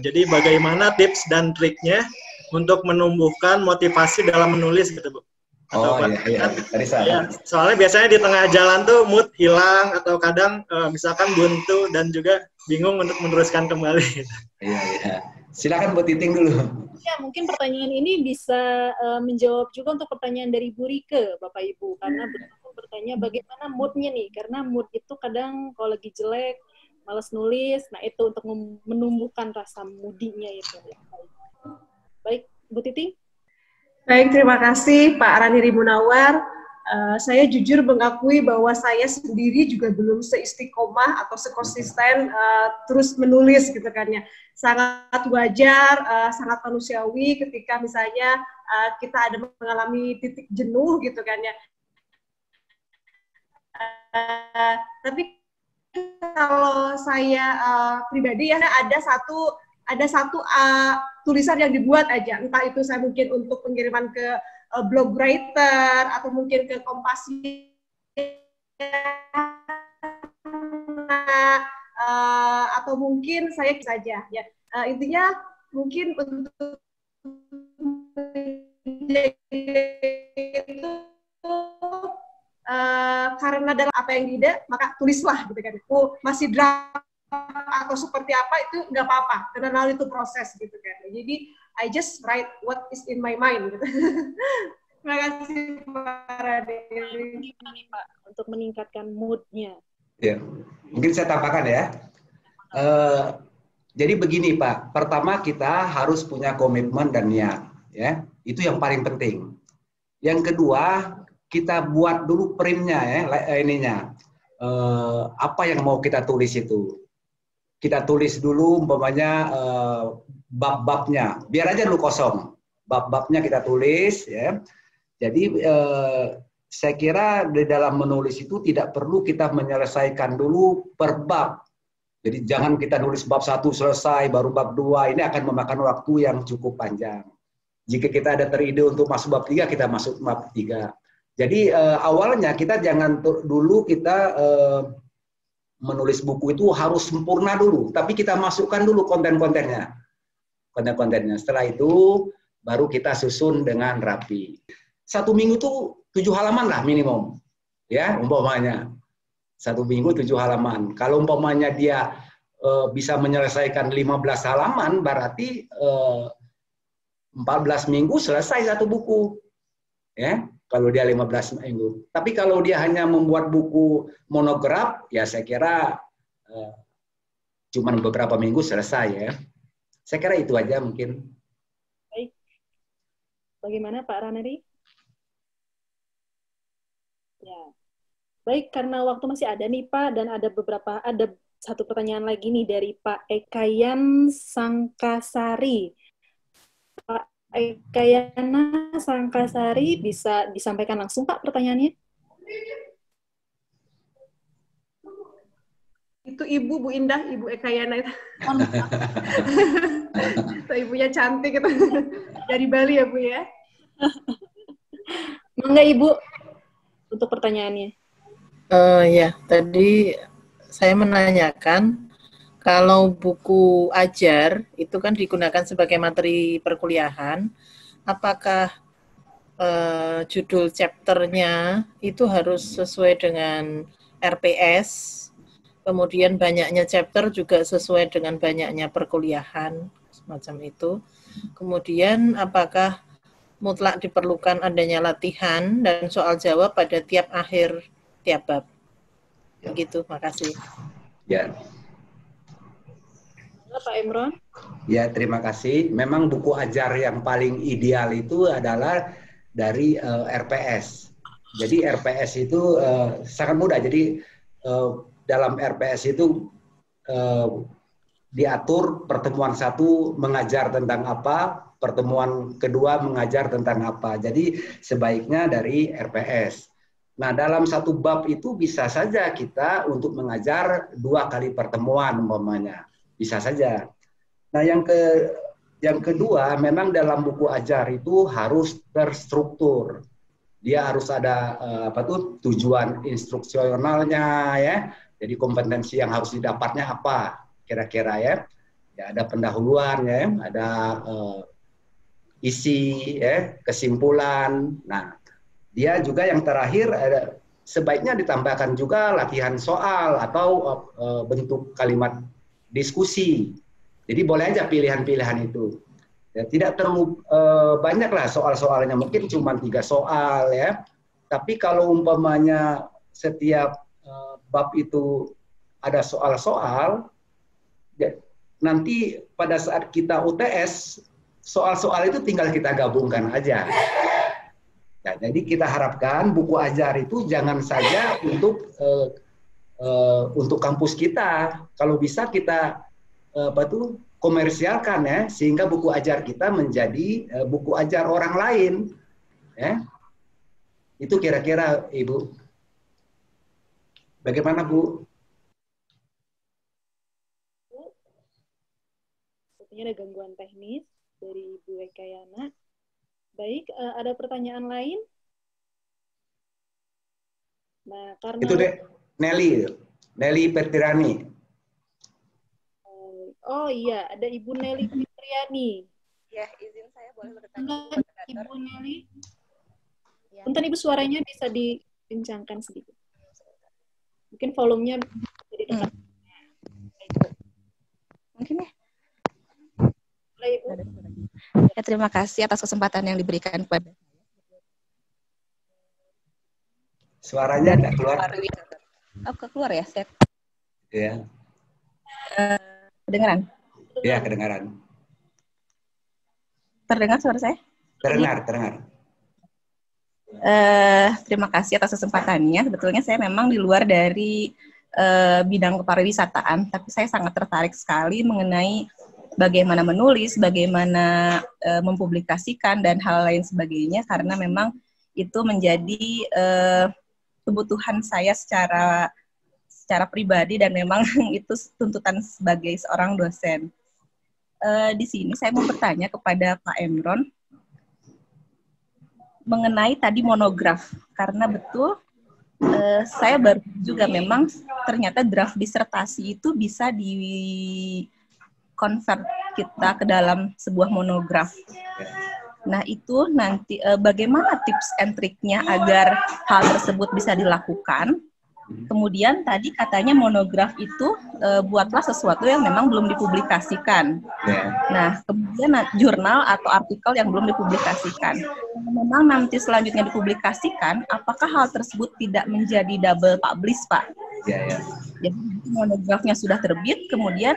Jadi bagaimana tips dan triknya untuk menumbuhkan motivasi dalam menulis gitu Bu? Atau iya. Tadi saya. Ya, soalnya biasanya di tengah jalan tuh mood hilang atau kadang misalkan buntu dan juga bingung untuk meneruskan kembali. Iya. Silakan Bu Titing dulu. Ya, mungkin pertanyaan ini bisa menjawab juga untuk pertanyaan dari Bu Rike, Bapak Ibu, karena bertanya bagaimana moodnya nih, karena mood itu kadang kalau lagi jelek, malas nulis, nah itu untuk menumbuhkan rasa moodinya itu. Baik, Bu Titing. Baik, terima kasih Pak Raniri Munawar. Saya jujur mengakui bahwa saya sendiri juga belum seistiqomah atau sekonsisten terus menulis gitu kan ya. Sangat wajar, sangat manusiawi ketika misalnya kita ada mengalami titik jenuh gitu kan ya. Tapi kalau saya pribadi ya ada satu tulisan yang dibuat aja, entah itu saya mungkin untuk pengiriman ke blog writer atau mungkin ke Kompasi atau mungkin saya saja ya. Intinya mungkin untuk itu karena dalam apa yang tidak, maka tulislah gitu kan. Masih draft atau seperti apa itu nggak apa-apa, karena hal itu proses gitu kan. Jadi I just write what is in my mind gitu. Terima kasih Pak Radeni. Gimana nih Pak untuk meningkatkan mood-nya? Ya, mungkin saya tambahkan ya. Jadi begini Pak, pertama kita harus punya komitmen dan niat, ya. Itu yang paling penting. Yang kedua, kita buat dulu printnya ya, ininya. Apa yang mau kita tulis itu? Kita tulis dulu umpamanya bab-babnya, biar aja dulu kosong. Bab-babnya kita tulis ya. Jadi saya kira di dalam menulis itu tidak perlu kita menyelesaikan dulu per bab. Jadi jangan kita nulis bab 1 selesai baru bab 2, ini akan memakan waktu yang cukup panjang. Jika kita ada teride untuk masuk bab 3, kita masuk bab 3. Jadi awalnya kita jangan dulu kita menulis buku itu harus sempurna dulu, tapi kita masukkan dulu konten-kontennya. Konten-kontennya. Setelah itu baru kita susun dengan rapi. 1 minggu tuh 7 halaman lah minimum. Ya, umpamanya. 1 minggu 7 halaman. Kalau umpamanya dia bisa menyelesaikan 15 halaman, berarti 14 minggu selesai satu buku. Ya, kalau dia 15 minggu. Tapi kalau dia hanya membuat buku monograf, ya saya kira cuma beberapa minggu selesai ya. Saya kira itu aja mungkin. Baik. Bagaimana Pak Raneri? Ya. Baik, karena waktu masih ada nih Pak, dan ada satu pertanyaan lagi nih dari Pak Ekayan Sangkasari. Pak Ekayana Sangkasari, bisa disampaikan langsung Pak pertanyaannya? Itu Ibu, Bu Indah, Ibu Ekayana itu. Itu ibunya cantik itu. Dari Bali ya Bu ya? Mangga Ibu, untuk pertanyaannya. Ya, tadi saya menanyakan kalau buku ajar itu kan digunakan sebagai materi perkuliahan, apakah judul chapternya itu harus sesuai dengan RPS, kemudian banyaknya chapter juga sesuai dengan banyaknya perkuliahan, semacam itu. Kemudian apakah mutlak diperlukan adanya latihan dan soal jawab pada tiap akhir tiap bab? Begitu, makasih. Ya. Pak Imron? Ya, terima kasih. Memang buku ajar yang paling ideal itu adalah dari RPS. Jadi RPS itu sangat mudah. Jadi dalam RPS itu diatur pertemuan 1 mengajar tentang apa, pertemuan kedua mengajar tentang apa. Jadi sebaiknya dari RPS. Nah, dalam satu bab itu bisa saja kita untuk mengajar 2 kali pertemuan umpamanya. Bisa saja. Nah, yang kedua, memang dalam buku ajar itu harus terstruktur. Dia harus ada tujuan instruksionalnya ya. Jadi kompetensi yang harus didapatnya apa kira-kira ya. Ya, ada pendahuluan ya, ada isi ya, kesimpulan. Nah, dia juga yang terakhir sebaiknya ditambahkan juga latihan soal atau bentuk kalimat diskusi. Jadi boleh aja pilihan-pilihan itu. Ya, tidak terlalu banyak lah soal-soalnya, mungkin cuma 3 soal ya. Tapi kalau umpamanya setiap bab itu ada soal-soal, ya, nanti pada saat kita UTS, soal-soal itu tinggal kita gabungkan aja. Ya, jadi kita harapkan buku ajar itu jangan saja untuk kampus kita. Kalau bisa kita komersialkan ya, sehingga buku ajar kita menjadi buku ajar orang lain. Ya. Itu kira-kira Ibu. Bagaimana Bu? Sepertinya ada gangguan teknis dari Ibu Ekayana. Baik, ada pertanyaan lain? Nah, karena itu Nelly Petirani. Oh iya, ada Ibu Nelly Petirani. Ya, izin saya boleh bertanya. Ibu Nelly. Punten Ibu, suaranya bisa dikencangkan sedikit. Mungkin volumenya jadi dekat. Mungkin ya. Ibu. Ya, terima kasih atas kesempatan yang diberikan kepada suaranya nggak keluar. Oh, keluar ya, Set? Ya. Kedengaran? Ya, kedengaran. Terdengar suara saya? Terdengar. Terima kasih atas kesempatannya. Sebetulnya saya memang di luar dari bidang kepariwisataan, tapi saya sangat tertarik sekali mengenai bagaimana menulis, bagaimana mempublikasikan, dan hal lain sebagainya, karena memang itu menjadi kebutuhan saya secara pribadi, dan memang itu tuntutan sebagai seorang dosen. Di sini saya mau bertanya kepada Pak Emron mengenai tadi monograf, karena betul saya baru juga memang ternyata draft disertasi itu bisa convert kita ke dalam sebuah monograf. Nah, itu nanti bagaimana tips and triknya agar hal tersebut bisa dilakukan? Kemudian tadi katanya monograf itu buatlah sesuatu yang memang belum dipublikasikan. Nah, kemudian jurnal atau artikel yang belum dipublikasikan. Memang nanti selanjutnya dipublikasikan, apakah hal tersebut tidak menjadi double publish, Pak? Jadi monografnya sudah terbit, kemudian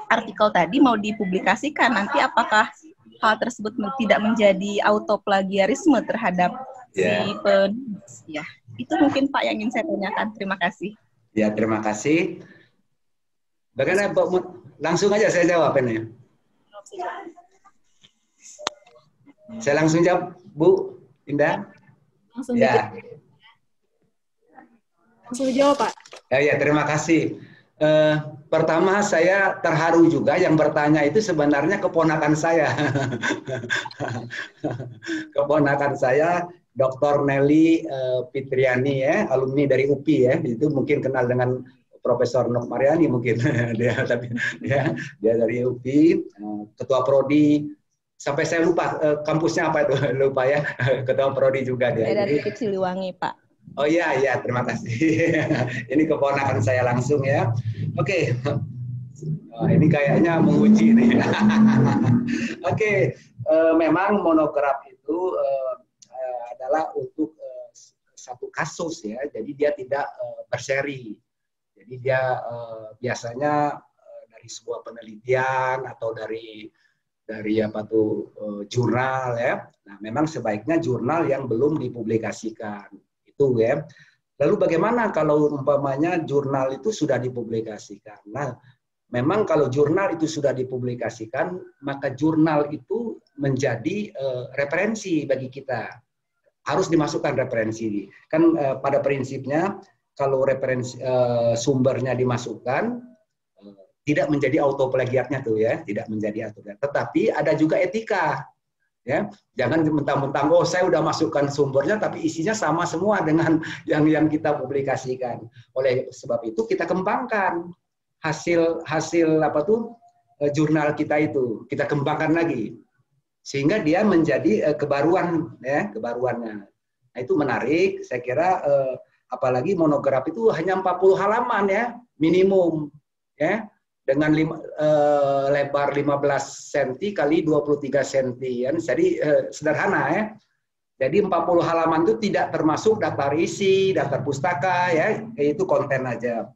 artikel tadi mau dipublikasikan, nanti apakah hal tersebut tidak menjadi autoplagiarisme terhadap si penulis? Ya, itu mungkin Pak yang ingin saya tanyakan. Terima kasih. Ya, terima kasih. Bagaimana langsung aja saya jawab ini. Saya langsung jawab, Bu Indah. Langsung dijawab. Langsung dijawab, Pak. Ya, terima kasih. Pertama saya terharu juga yang bertanya itu sebenarnya keponakan saya. Keponakan saya Dr. Nelly Fitriani ya, alumni dari UPI ya. Itu mungkin kenal dengan Profesor Nok Mariani mungkin dia dari UPI, ketua prodi. Sampai saya lupa kampusnya apa itu, lupa ya. Ketua prodi juga dia. Saya dari Siliwangi, Pak. Oh iya, terima kasih. Ini keponakan saya langsung ya. Oke. Ini kayaknya menguji nih. Oke, memang monograf itu adalah untuk satu kasus ya. Jadi dia tidak berseri. Jadi dia biasanya dari sebuah penelitian atau dari jurnal ya. Nah, memang sebaiknya jurnal yang belum dipublikasikan. Ya. Lalu bagaimana kalau umpamanya jurnal itu sudah dipublikasikan? Nah, memang kalau jurnal itu sudah dipublikasikan, maka jurnal itu menjadi referensi bagi kita. Harus dimasukkan referensi. Kan pada prinsipnya kalau referensi sumbernya dimasukkan, tidak menjadi autoplagiatnya tuh ya, tidak menjadi autoplagiat. Tetapi ada juga etika. Ya, jangan mentang-mentang saya udah masukkan sumbernya tapi isinya sama semua dengan yang kita publikasikan. Oleh sebab itu kita kembangkan hasil jurnal kita itu, kita kembangkan lagi sehingga dia menjadi kebaruan ya, kebaruannya. Nah, itu menarik, saya kira apalagi monograf itu hanya 40 halaman ya, minimum ya. Dengan lebar 15 cm kali 23 cm ya. Jadi sederhana ya. Jadi 40 halaman itu tidak termasuk daftar isi, daftar pustaka ya, itu konten aja.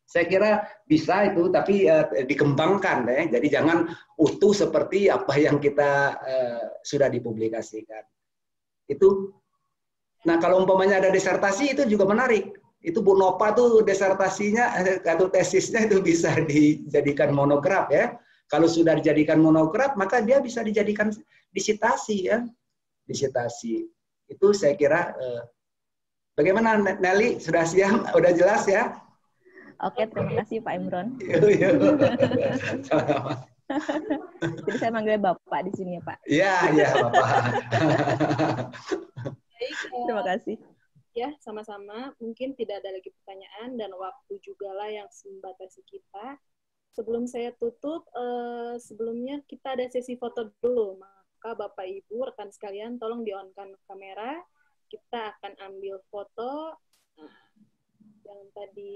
Saya kira bisa itu tapi dikembangkan ya. Jadi jangan utuh seperti apa yang kita sudah dipublikasikan. Itu. Nah, kalau umpamanya ada disertasi itu juga menarik. Itu Bu Nova tuh disertasinya atau tesisnya itu bisa dijadikan monograf ya. Kalau sudah dijadikan monograf maka dia bisa dijadikan disitasi ya. Disitasi. Itu saya kira bagaimana Nelly, sudah siap? Udah jelas ya? Oke, terima kasih Pak Imron. Jadi saya manggil Bapak di sini ya Pak. Iya Bapak. Baik, terima kasih. Ya, sama-sama. Mungkin tidak ada lagi pertanyaan dan waktu juga lah yang membatasi kita. Sebelum saya tutup, sebelumnya kita ada sesi foto dulu. Maka Bapak Ibu, rekan sekalian, tolong di-on-kan kamera. Kita akan ambil foto. Yang tadi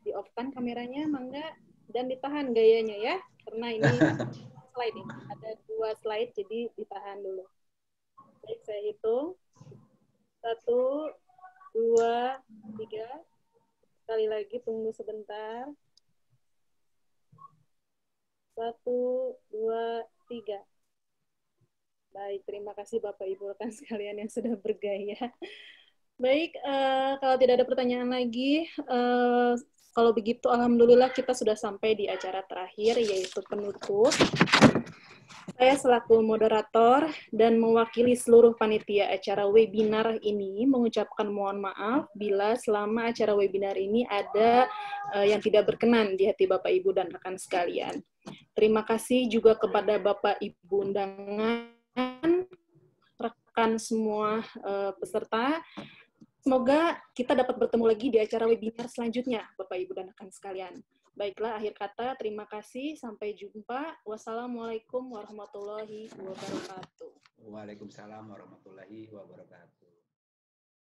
di-off-kan kameranya, mangga. Dan ditahan gayanya ya. Karena ini slide ini. Ada 2 slide, jadi ditahan dulu. Baik, saya hitung. 1, 2, 3. Sekali lagi, tunggu sebentar. 1, 2, 3. Baik, terima kasih Bapak Ibu rekan sekalian yang sudah bergaya. Baik, kalau tidak ada pertanyaan lagi, kalau begitu alhamdulillah kita sudah sampai di acara terakhir, yaitu penutup. Saya selaku moderator dan mewakili seluruh panitia acara webinar ini mengucapkan mohon maaf bila selama acara webinar ini ada yang tidak berkenan di hati Bapak Ibu dan rekan sekalian. Terima kasih juga kepada Bapak Ibu undangan, rekan semua peserta. Semoga kita dapat bertemu lagi di acara webinar selanjutnya, Bapak Ibu dan rekan sekalian. Baiklah, akhir kata, terima kasih. Sampai jumpa. Wassalamualaikum warahmatullahi wabarakatuh. Waalaikumsalam warahmatullahi wabarakatuh.